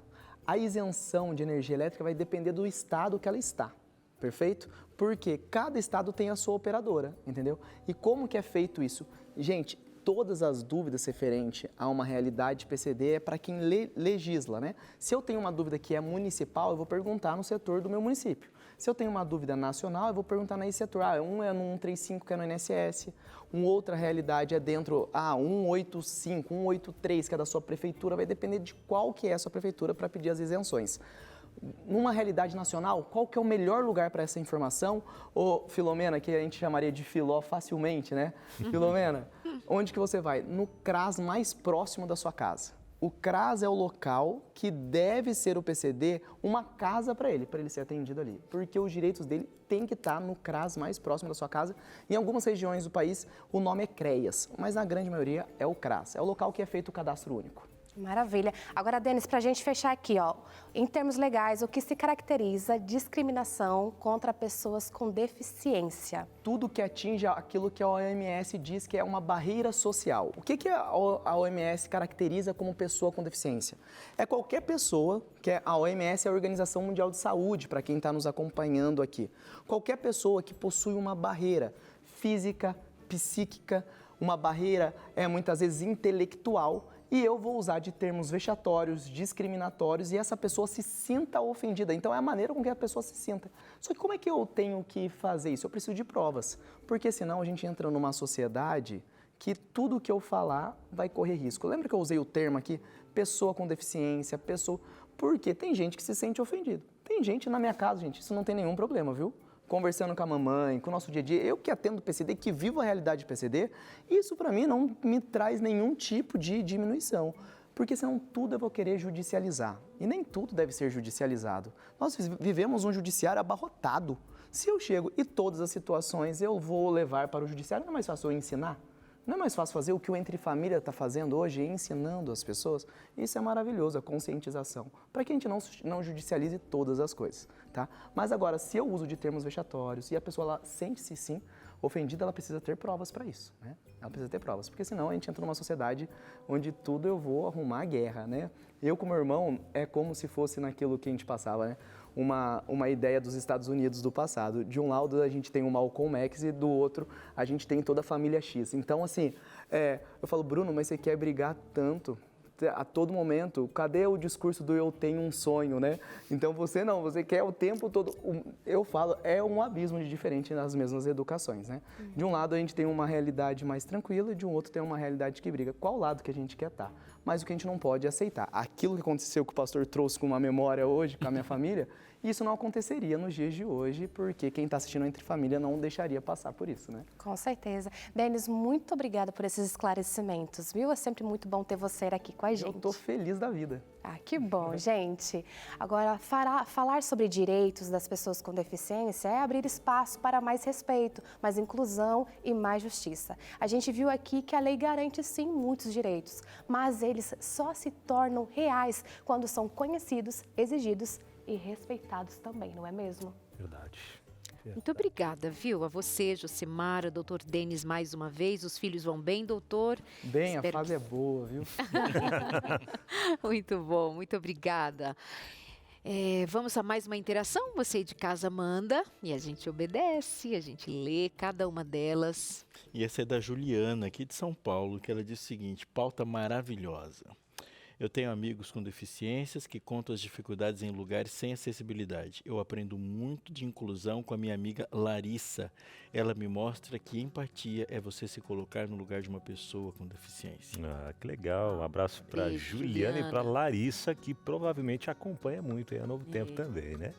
A isenção de energia elétrica vai depender do estado que ela está, perfeito? Porque cada estado tem a sua operadora, entendeu? E como que é feito isso? Gente, todas as dúvidas referentes a uma realidade PCD é para quem legisla, né? Se eu tenho uma dúvida que é municipal, eu vou perguntar no setor do meu município. Se eu tenho uma dúvida nacional, eu vou perguntar nesse setor. Um é no 135, que é no INSS. Uma outra realidade é dentro, 185, 183, que é da sua prefeitura. Vai depender de qual que é a sua prefeitura para pedir as isenções. Numa realidade nacional, qual que é o melhor lugar para essa informação? Ô, Filomena, que a gente chamaria de Filó facilmente, né? Filomena, onde que você vai? No CRAS mais próximo da sua casa. O CRAS é o local que deve ser o PCD uma casa para ele ser atendido ali. Porque os direitos dele têm que estar no CRAS mais próximo da sua casa. Em algumas regiões do país, o nome é CREAS, mas na grande maioria é o CRAS. É o local que é feito o cadastro único. Maravilha. Agora, Denis, para a gente fechar aqui, em termos legais, o que se caracteriza discriminação contra pessoas com deficiência? Tudo que atinge aquilo que a OMS diz que é uma barreira social. O que a OMS caracteriza como pessoa com deficiência? É qualquer pessoa, a OMS é a Organização Mundial de Saúde, para quem está nos acompanhando aqui. Qualquer pessoa que possui uma barreira física, psíquica, uma barreira muitas vezes intelectual, e eu vou usar de termos vexatórios, discriminatórios, e essa pessoa se sinta ofendida. Então, é a maneira com que a pessoa se sinta. Só que como é que eu tenho que fazer isso? Eu preciso de provas, porque senão a gente entra numa sociedade que tudo que eu falar vai correr risco. Lembra que eu usei o termo aqui? Pessoa com deficiência, pessoa... Porque tem gente que se sente ofendido. Tem gente na minha casa, gente, isso não tem nenhum problema, viu? Conversando com a mamãe, com o nosso dia a dia, eu que atendo PCD, que vivo a realidade PCD, isso para mim não me traz nenhum tipo de diminuição, porque senão tudo eu vou querer judicializar, e nem tudo deve ser judicializado. Nós vivemos um judiciário abarrotado. Se eu chego e todas as situações eu vou levar para o judiciário, não é mais fácil eu ensinar? Não é mais fácil fazer o que o Entre Família está fazendo hoje, ensinando as pessoas? Isso é maravilhoso, a conscientização, para que a gente não judicialize todas as coisas, tá? Mas agora, se eu uso de termos vexatórios e a pessoa sente-se sim ofendida, ela precisa ter provas para isso, né? Ela precisa ter provas, porque senão a gente entra numa sociedade onde tudo eu vou arrumar guerra, né? Eu com meu irmão é como se fosse naquilo que a gente passava, né? Uma ideia dos Estados Unidos do passado. De um lado a gente tem o Malcolm X e do outro a gente tem toda a família X. Então, assim, eu falo, Bruno, mas você quer brigar tanto a todo momento? Cadê o discurso do eu tenho um sonho, né? Então você não, você quer o tempo todo. Eu falo, é um abismo de diferente nas mesmas educações, né? De um lado a gente tem uma realidade mais tranquila e de um outro tem uma realidade que briga. Qual lado que a gente quer estar? Mas o que a gente não pode é aceitar. Aquilo que aconteceu que o pastor trouxe com uma memória hoje, com a minha família, isso não aconteceria nos dias de hoje, porque quem está assistindo Entre Família não deixaria passar por isso, né? Com certeza. Denis, muito obrigada por esses esclarecimentos, viu? É sempre muito bom ter você aqui com a gente. Eu estou feliz da vida. Ah, que bom, gente. Agora, falar sobre direitos das pessoas com deficiência é abrir espaço para mais respeito, mais inclusão e mais justiça. A gente viu aqui que a lei garante, sim, muitos direitos, mas eles só se tornam reais quando são conhecidos, exigidos e respeitados também, não é mesmo? Verdade. Muito obrigada, viu? A você, Josimara, doutor Denis, mais uma vez. Os filhos vão bem, doutor? Bem, a fase é boa, viu? Muito bom, muito obrigada. Vamos a mais uma interação? Você de casa manda e a gente obedece, a gente lê cada uma delas. E essa é da Juliana, aqui de São Paulo, que ela diz o seguinte: pauta maravilhosa. Eu tenho amigos com deficiências que contam as dificuldades em lugares sem acessibilidade. Eu aprendo muito de inclusão com a minha amiga Larissa. Ela me mostra que empatia é você se colocar no lugar de uma pessoa com deficiência. Ah, que legal. Um abraço para Juliana e para Larissa, que provavelmente acompanha muito aí a Novo Tempo também, né?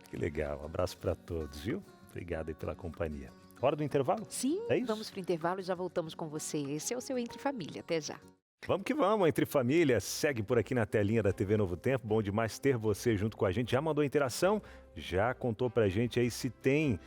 Que legal. Um abraço para todos, viu? Obrigado aí pela companhia. Hora do intervalo? Sim, é isso? Vamos para o intervalo e já voltamos com você. Esse é o seu Entre Família. Até já. Vamos que vamos, Entre Família. Segue por aqui na telinha da TV Novo Tempo. Bom demais ter você junto com a gente. Já mandou interação? Já contou pra gente aí se tem...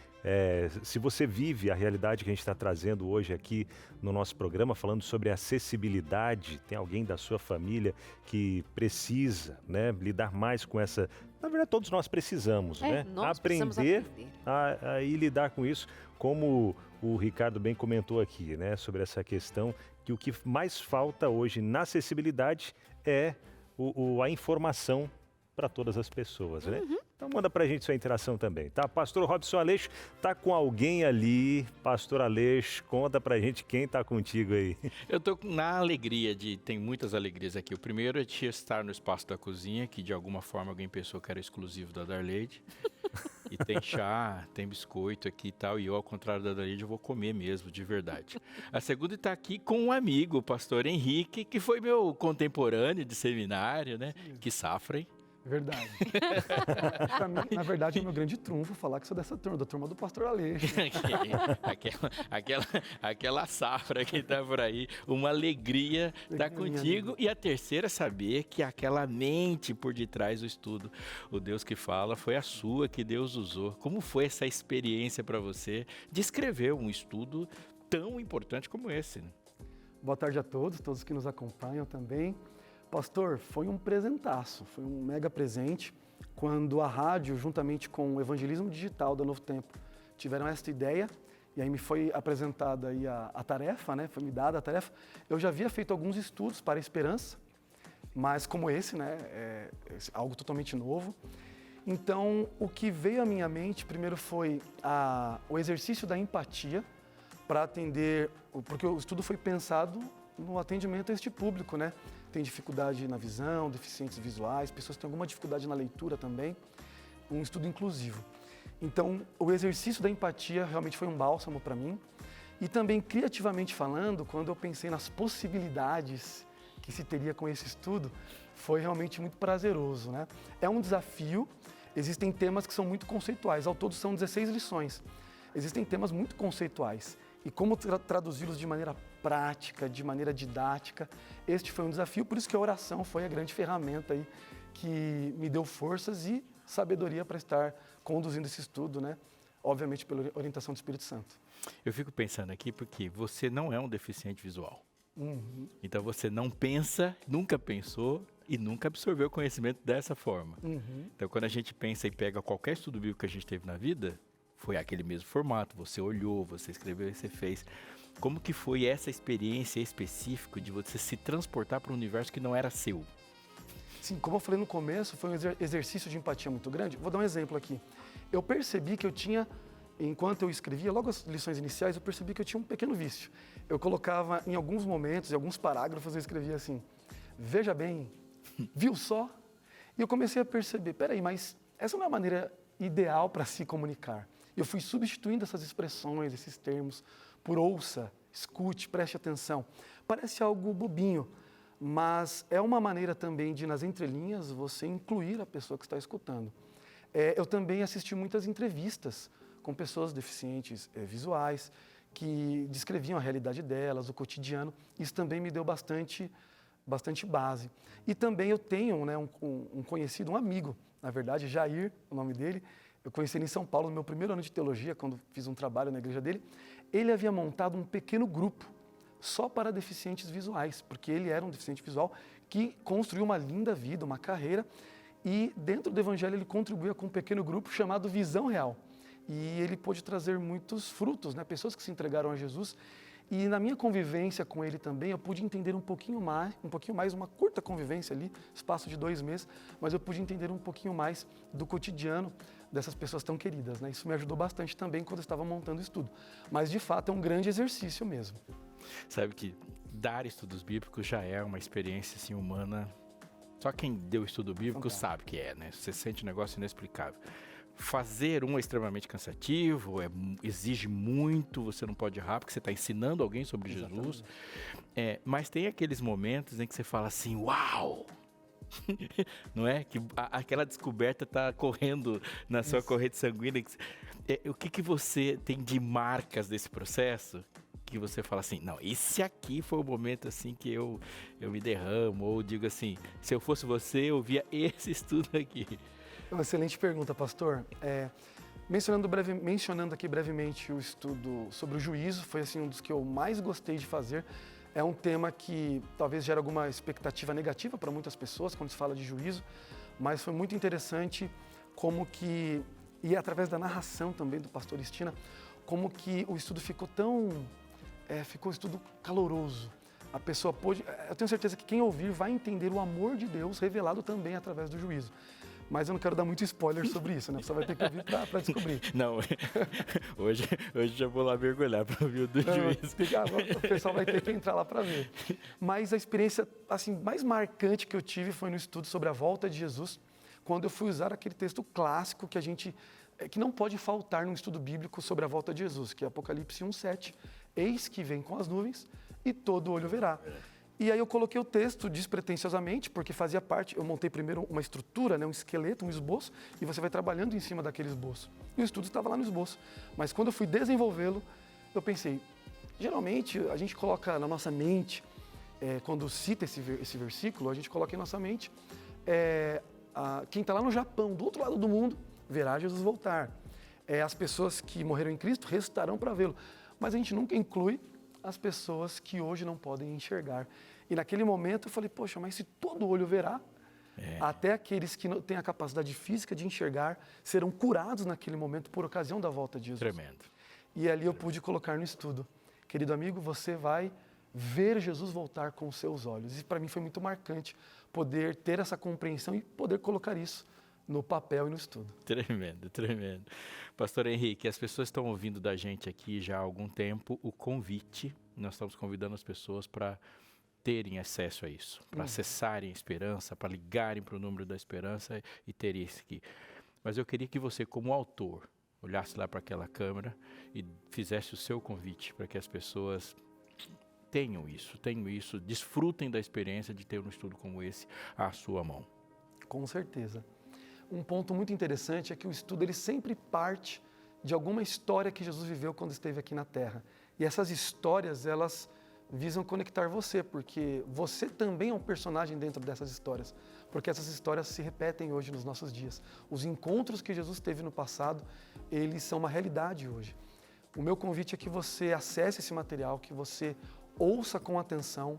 se você vive a realidade que a gente está trazendo hoje aqui no nosso programa, falando sobre acessibilidade, tem alguém da sua família que precisa, né, lidar mais com essa... Na verdade, todos nós precisamos, né? Nós aprender a lidar com isso, como o Ricardo bem comentou aqui, né, sobre essa questão que o que mais falta hoje na acessibilidade é a informação para todas as pessoas, né? Então manda pra gente sua interação também, tá? Pastor Robson Aleixo tá com alguém ali. Pastor Aleixo, conta pra gente quem tá contigo aí. Eu tô na alegria tem muitas alegrias aqui. O primeiro é de estar no espaço da cozinha, que de alguma forma alguém pensou que era exclusivo da Darleide. E tem chá, tem biscoito aqui e tal, e eu, ao contrário da Darleide, eu vou comer mesmo, de verdade. A segunda está aqui com um amigo, o pastor Henrique, que foi meu contemporâneo de seminário, né? Que safra, hein? Verdade. Pra mim, na verdade, é o meu grande trunfo falar que sou dessa turma, da turma do pastor Aleixo. aquela safra que tá por aí, uma alegria estar contigo. E a terceira, saber que aquela mente por detrás do estudo, o Deus que fala, foi a sua, que Deus usou. Como foi essa experiência para você de escrever um estudo tão importante como esse? Né? Boa tarde a todos que nos acompanham também. Pastor, foi um presentaço, foi um mega presente quando a rádio, juntamente com o Evangelismo Digital da Novo Tempo, tiveram esta ideia e aí me foi apresentada aí a tarefa, né? Foi me dada a tarefa. Eu já havia feito alguns estudos para a Esperança, mas como esse, né? É algo totalmente novo. Então, o que veio à minha mente primeiro foi o exercício da empatia para atender, porque o estudo foi pensado no atendimento a este público, né? Tem dificuldade na visão, deficientes visuais, pessoas que têm alguma dificuldade na leitura também, um estudo inclusivo. Então, o exercício da empatia realmente foi um bálsamo para mim. E também, criativamente falando, quando eu pensei nas possibilidades que se teria com esse estudo, foi realmente muito prazeroso, né? É um desafio, existem temas que são muito conceituais, ao todo são 16 lições. Existem temas muito conceituais. E como traduzi-los de maneira prática, de maneira didática, este foi um desafio, por isso que a oração foi a grande ferramenta aí que me deu forças e sabedoria para estar conduzindo esse estudo, né? Obviamente pela orientação do Espírito Santo. Eu fico pensando aqui porque você não é um deficiente visual. Então você não pensa, nunca pensou e nunca absorveu conhecimento dessa forma. Então quando a gente pensa e pega qualquer estudo bíblico que a gente teve na vida, foi aquele mesmo formato, você olhou, você escreveu e você fez. Como que foi essa experiência específica de você se transportar para um universo que não era seu? Sim, como eu falei no começo, foi um exercício de empatia muito grande. Vou dar um exemplo aqui. Eu percebi que eu tinha, enquanto eu escrevia, logo as lições iniciais, eu percebi que eu tinha um pequeno vício. Eu colocava em alguns momentos, em alguns parágrafos, eu escrevia assim, veja bem, viu só? E eu comecei a perceber, peraí, mas essa não é a maneira ideal para se comunicar. Eu fui substituindo essas expressões, esses termos, por ouça, escute, preste atenção. Parece algo bobinho, mas é uma maneira também de, nas entrelinhas, você incluir a pessoa que está escutando. Eu também assisti muitas entrevistas com pessoas deficientes visuais, que descreviam a realidade delas, o cotidiano. Isso também me deu bastante base. E também eu tenho, né, um conhecido, um amigo, na verdade, Jair, o nome dele. Eu conheci ele em São Paulo, no meu primeiro ano de teologia, quando fiz um trabalho na igreja dele. Ele havia montado um pequeno grupo só para deficientes visuais, porque ele era um deficiente visual que construiu uma linda vida, uma carreira, e dentro do evangelho ele contribuía com um pequeno grupo chamado Visão Real. E ele pôde trazer muitos frutos, né? Pessoas que se entregaram a Jesus. E na minha convivência com ele também, eu pude entender um pouquinho mais, uma curta convivência ali, espaço de 2 meses, mas eu pude entender um pouquinho mais do cotidiano dessas pessoas tão queridas, né? Isso me ajudou bastante também quando eu estava montando o estudo. Mas, de fato, é um grande exercício mesmo. Sabe que dar estudos bíblicos já é uma experiência assim, humana Só quem deu estudo bíblico sabe que é, né? Você sente um negócio inexplicável. Fazer um é extremamente cansativo, exige muito, você não pode errar, porque você está ensinando alguém sobre Jesus. Mas tem aqueles momentos em que você fala assim, uau! Não é? Que aquela descoberta está correndo na sua corrente sanguínea. O que você tem de marcas desse processo? Que você fala assim, não, esse aqui foi o momento assim que eu me derramo, ou digo assim, se eu fosse você, eu via esse estudo aqui. Uma excelente pergunta, pastor. Mencionando aqui brevemente o estudo sobre o juízo, foi assim um dos que eu mais gostei de fazer. É um tema que talvez gere alguma expectativa negativa para muitas pessoas quando se fala de juízo, mas foi muito interessante como que, e através da narração também do pastor Estina, como que o estudo ficou ficou um estudo caloroso. A pessoa pôde, eu tenho certeza que quem ouvir vai entender o amor de Deus revelado também através do juízo. Mas eu não quero dar muito spoiler sobre isso, né? Você vai ter que ouvir para descobrir. Não, hoje já vou lá mergulhar para ouvir o do juízo. O pessoal vai ter que entrar lá para ver. Mas a experiência assim, mais marcante que eu tive foi no estudo sobre a volta de Jesus, quando eu fui usar aquele texto clássico que não pode faltar num estudo bíblico sobre a volta de Jesus, que é Apocalipse 1:7. Eis que vem com as nuvens e todo olho verá. E aí eu coloquei o texto despretensiosamente, porque fazia parte, eu montei primeiro uma estrutura, né, um esqueleto, um esboço, e você vai trabalhando em cima daquele esboço. E o estudo estava lá no esboço. Mas quando eu fui desenvolvê-lo, eu pensei, geralmente a gente coloca na nossa mente, quando cita esse versículo, a gente coloca em nossa mente, quem está lá no Japão, do outro lado do mundo, verá Jesus voltar. As pessoas que morreram em Cristo ressuscitarão para vê-lo. Mas a gente nunca inclui as pessoas que hoje não podem enxergar. E naquele momento eu falei, poxa, mas se todo olho verá, até aqueles que não têm a capacidade física de enxergar serão curados naquele momento por ocasião da volta de Jesus. Tremendo. E ali eu pude colocar no estudo, querido amigo, você vai ver Jesus voltar com os seus olhos. E para mim foi muito marcante poder ter essa compreensão e poder colocar isso no papel e no estudo. Tremendo, tremendo. Pastor Henrique, as pessoas estão ouvindo da gente aqui já há algum tempo o convite. Nós estamos convidando as pessoas para terem acesso a isso, para acessarem a esperança, para ligarem para o número da esperança e terem isso aqui. Mas eu queria que você, como autor, olhasse lá para aquela câmera e fizesse o seu convite para que as pessoas tenham isso, desfrutem da experiência de ter um estudo como esse à sua mão. Com certeza. Um ponto muito interessante é que o estudo ele sempre parte de alguma história que Jesus viveu quando esteve aqui na Terra. E essas histórias, elas visam conectar você, porque você também é um personagem dentro dessas histórias, porque essas histórias se repetem hoje nos nossos dias. Os encontros que Jesus teve no passado, eles são uma realidade hoje. O meu convite é que você acesse esse material, que você ouça com atenção,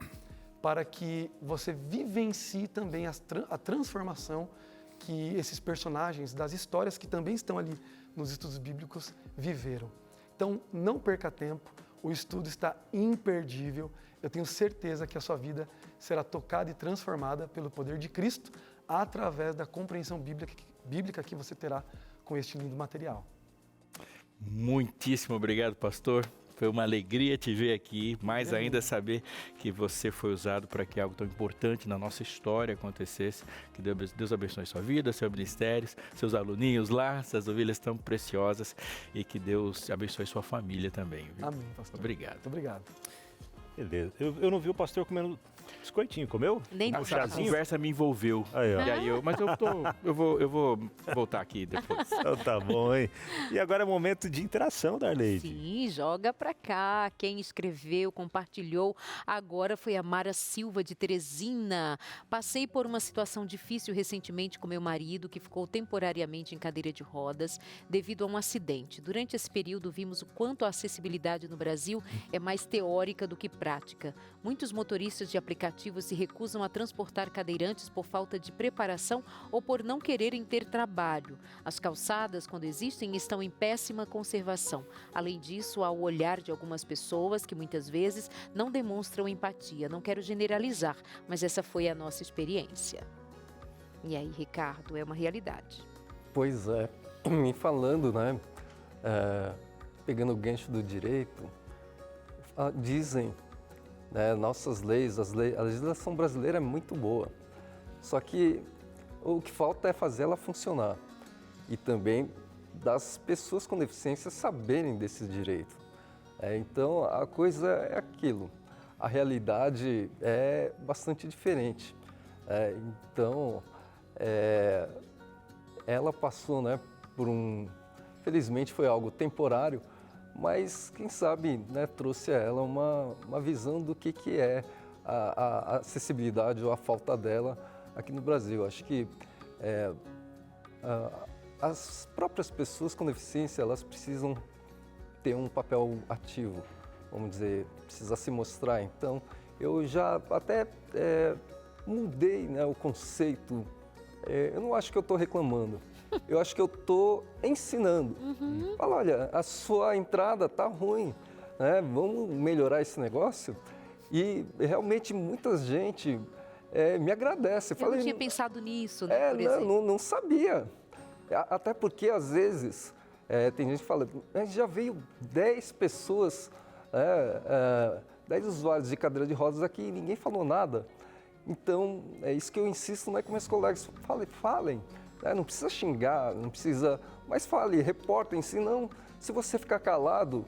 para que você vivencie também a transformação que esses personagens das histórias que também estão ali nos estudos bíblicos viveram. Então, não perca tempo, o estudo está imperdível. Eu tenho certeza que a sua vida será tocada e transformada pelo poder de Cristo através da compreensão bíblica que você terá com este lindo material. Muitíssimo obrigado, pastor. Foi uma alegria te ver aqui, mais ainda saber que você foi usado para que algo tão importante na nossa história acontecesse. Que Deus abençoe sua vida, seu ministério, seus aluninhos lá, essas ovelhas tão preciosas, e que Deus abençoe sua família também. Viu? Amém, pastor. Obrigado. Muito obrigado. Beleza. Eu não vi o pastor comendo biscoitinho, comeu? Nem a conversa me envolveu. Aí, ó. E aí eu vou voltar aqui depois. Então tá bom, hein? E agora é momento de interação, Darleide. Sim, joga pra cá. Quem escreveu, compartilhou, agora foi a Mara Silva de Teresina. Passei por uma situação difícil recentemente com meu marido, que ficou temporariamente em cadeira de rodas devido a um acidente. Durante esse período, vimos o quanto a acessibilidade no Brasil é mais teórica do que prática. Muitos motoristas de aplicativos se recusam a transportar cadeirantes por falta de preparação ou por não quererem ter trabalho. As calçadas, quando existem, estão em péssima conservação. Além disso, há o olhar de algumas pessoas que muitas vezes não demonstram empatia. Não quero generalizar, mas essa foi a nossa experiência. E aí, Ricardo, é uma realidade. Pois é. E falando, né, pegando o gancho do direito, dizem, né, nossas leis, a legislação brasileira é muito boa. Só que o que falta é fazer ela funcionar e também das pessoas com deficiência saberem desse direito. Então, a coisa é aquilo, a realidade é bastante diferente. Então, ela passou, né, por felizmente foi algo temporário, mas quem sabe, né, trouxe a ela uma visão do que é a acessibilidade ou a falta dela aqui no Brasil. Acho que as próprias pessoas com deficiência, elas precisam ter um papel ativo, vamos dizer, precisa se mostrar. Então, eu já até mudei, né, o conceito. Eu não acho que eu estou reclamando, eu acho que eu estou ensinando. Fala, olha, a sua entrada está ruim, né? Vamos melhorar esse negócio? E realmente muita gente me agradece. Eu não tinha pensado nisso, né, por exemplo. Não sabia. Até porque, às vezes, tem gente que fala, já veio 10 pessoas, 10 usuários de cadeira de rodas aqui e ninguém falou nada. Então, é isso que eu insisto, né, com meus colegas, falem, né, não precisa xingar, não precisa, mas fale, reportem, senão, se você ficar calado,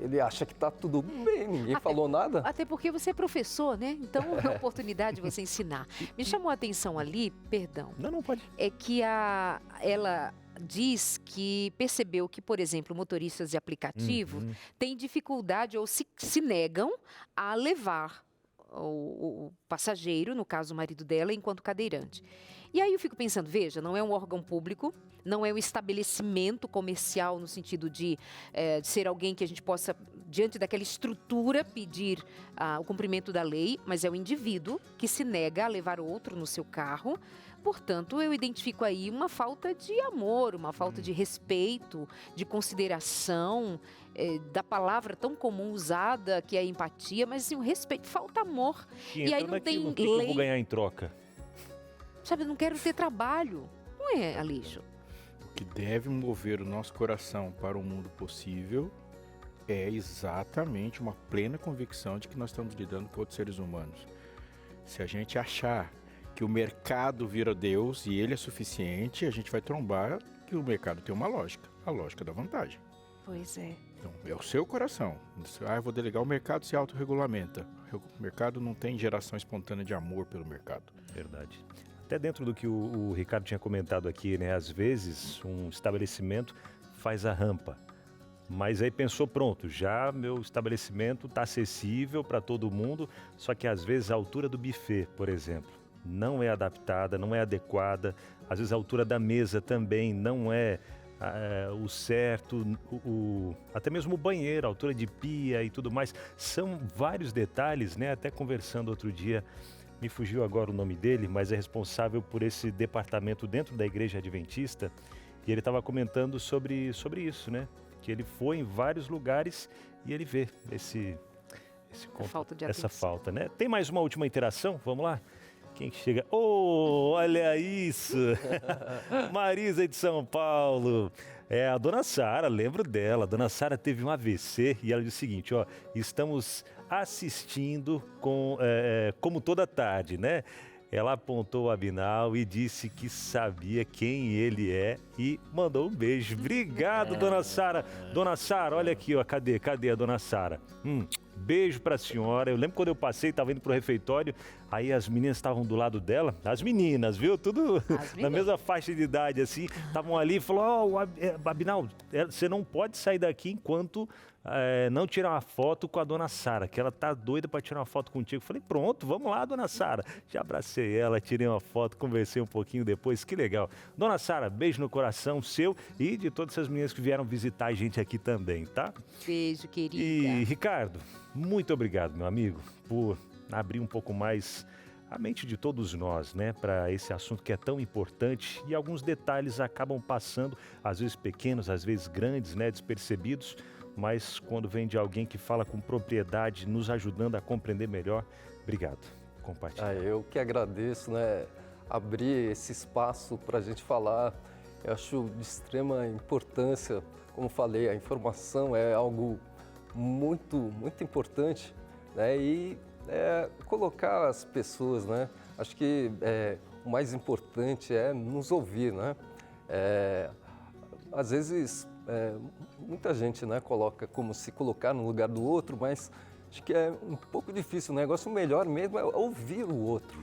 ele acha que está tudo bem, ninguém falou nada. Até porque você é professor, né? Então é uma oportunidade de você ensinar. Me chamou a atenção ali, perdão. Não pode. É que ela diz que percebeu que, por exemplo, motoristas de aplicativo têm dificuldade ou se negam a levar o passageiro, no caso o marido dela, enquanto cadeirante. E aí eu fico pensando, veja, não é um órgão público, não é um estabelecimento comercial no sentido de ser alguém que a gente possa, diante daquela estrutura, pedir o cumprimento da lei, mas é o indivíduo que se nega a levar outro no seu carro. Portanto, eu identifico aí uma falta de amor, uma falta de respeito, de consideração, da palavra tão comum usada, que é a empatia, mas assim, o respeito, falta amor. E aí não tem lei. O que eu vou ganhar em troca? Sabe, eu não quero ter trabalho. Não é, Aleixo? O que deve mover o nosso coração para o mundo possível é exatamente uma plena convicção de que nós estamos lidando com outros seres humanos. Se a gente achar que o mercado vira Deus e ele é suficiente, a gente vai trombar que o mercado tem uma lógica, a lógica da vantagem. Pois é. Então, é o seu coração. Eu vou delegar, o mercado se autorregulamenta. O mercado não tem geração espontânea de amor pelo mercado. Verdade. Até dentro do que o Ricardo tinha comentado aqui, né? Às vezes um estabelecimento faz a rampa, mas aí pensou, pronto, já meu estabelecimento está acessível para todo mundo, só que às vezes a altura do buffet, por exemplo, não é adaptada, não é adequada. Às vezes a altura da mesa também não é o certo, até mesmo o banheiro, a altura de pia e tudo mais. São vários detalhes, né? Até conversando outro dia, me fugiu agora o nome dele, mas é responsável por esse departamento dentro da Igreja Adventista, e ele estava comentando sobre isso, né? Que ele foi em vários lugares e ele vê essa falta, né? Tem mais uma última interação? Vamos lá? Quem que chega? Oh, olha isso! Marisa de São Paulo. É a dona Sara, lembro dela. A dona Sara teve um AVC e ela disse o seguinte, ó, estamos assistindo como toda tarde, né? Ela apontou o Abinal e disse que sabia quem ele é e mandou um beijo. Obrigado, dona Sara. Dona Sara, olha aqui, ó, cadê a dona Sara? Beijo pra senhora. Eu lembro quando eu passei, estava indo pro refeitório, aí as meninas estavam do lado dela, as meninas, viu? Tudo na mesma faixa de idade, assim, estavam ali e falou, Abinal, você não pode sair daqui enquanto não tirar uma foto com a dona Sara, que ela tá doida para tirar uma foto contigo. Falei, pronto, vamos lá, dona Sara. Já abracei ela, tirei uma foto, conversei um pouquinho depois, que legal. Dona Sara, beijo no coração seu e de todas essas meninas que vieram visitar a gente aqui também, tá? Beijo, querida. E, Ricardo, muito obrigado, meu amigo, por abrir um pouco mais a mente de todos nós, né, para esse assunto que é tão importante, e alguns detalhes acabam passando, às vezes pequenos, às vezes grandes, né, despercebidos, mas quando vem de alguém que fala com propriedade, nos ajudando a compreender melhor, obrigado. Compartilha. Eu que agradeço, né, abrir esse espaço para a gente falar. Eu acho de extrema importância, como falei, a informação é algo muito, muito importante, né, e colocar as pessoas, né? Acho que o mais importante é nos ouvir, né? Às vezes, muita gente, né, coloca como se colocar no lugar do outro, mas acho que é um pouco difícil. O negócio melhor mesmo é ouvir o outro.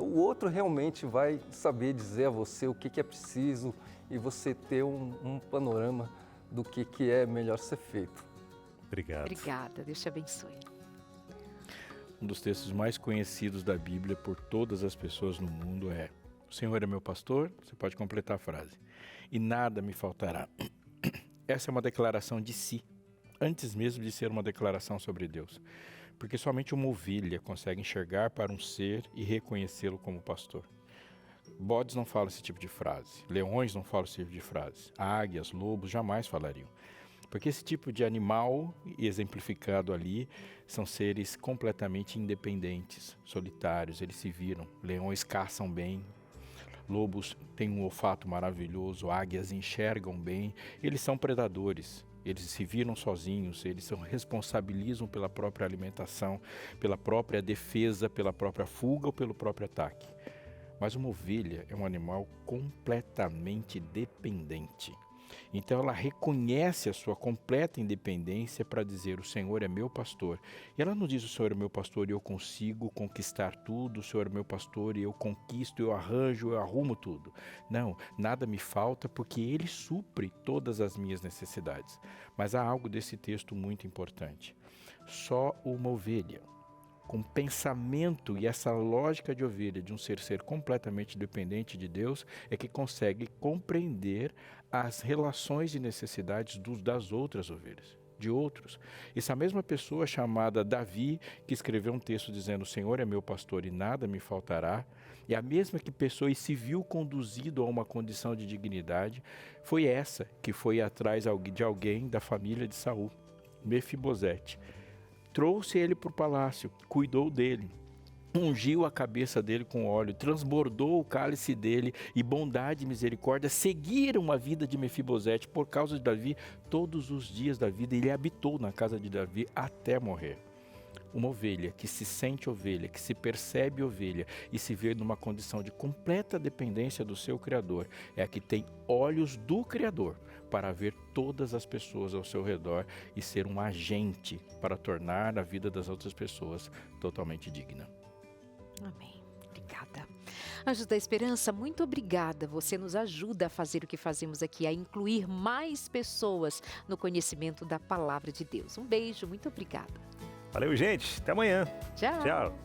O outro realmente vai saber dizer a você o que é preciso e você ter um panorama do que é melhor ser feito. Obrigado. Obrigada, Deus te abençoe. Um dos textos mais conhecidos da Bíblia por todas as pessoas no mundo é: o Senhor é meu pastor, você pode completar a frase, e nada me faltará. Essa é uma declaração de si, antes mesmo de ser uma declaração sobre Deus. Porque somente uma ovelha consegue enxergar para um ser e reconhecê-lo como pastor. Bodes não falam esse tipo de frase, leões não falam esse tipo de frase, águias, lobos jamais falariam. Porque esse tipo de animal exemplificado ali são seres completamente independentes, solitários, eles se viram. Leões caçam bem, lobos têm um olfato maravilhoso, águias enxergam bem, eles são predadores. Eles se viram sozinhos, eles se responsabilizam pela própria alimentação, pela própria defesa, pela própria fuga ou pelo próprio ataque. Mas uma ovelha é um animal completamente dependente. Então ela reconhece a sua completa independência para dizer: o Senhor é meu pastor. E ela não diz: o Senhor é meu pastor e eu consigo conquistar tudo, o Senhor é meu pastor e eu conquisto, eu arranjo, eu arrumo tudo. Não, nada me falta porque Ele supre todas as minhas necessidades. Mas há algo desse texto muito importante. Só uma ovelha com pensamento e essa lógica de ovelha, de um ser completamente dependente de Deus, é que consegue compreender as relações e necessidades das outras ovelhas, de outros. Essa mesma pessoa chamada Davi, que escreveu um texto dizendo: o Senhor é meu pastor e nada me faltará, e a mesma que pessoa e se viu conduzido a uma condição de dignidade, foi essa que foi atrás de alguém da família de Saul, Mefibosete. Trouxe ele para o palácio, cuidou dele, ungiu a cabeça dele com óleo, transbordou o cálice dele, e bondade e misericórdia seguiram a vida de Mefibosete por causa de Davi todos os dias da vida. Ele habitou na casa de Davi até morrer. Uma ovelha que se sente ovelha, que se percebe ovelha e se vê numa condição de completa dependência do seu Criador, é a que tem olhos do Criador para ver todas as pessoas ao seu redor e ser um agente para tornar a vida das outras pessoas totalmente digna. Amém. Obrigada. Anjos da Esperança, muito obrigada. Você nos ajuda a fazer o que fazemos aqui, a incluir mais pessoas no conhecimento da Palavra de Deus. Um beijo, muito obrigada. Valeu, gente. Até amanhã. Tchau. Tchau.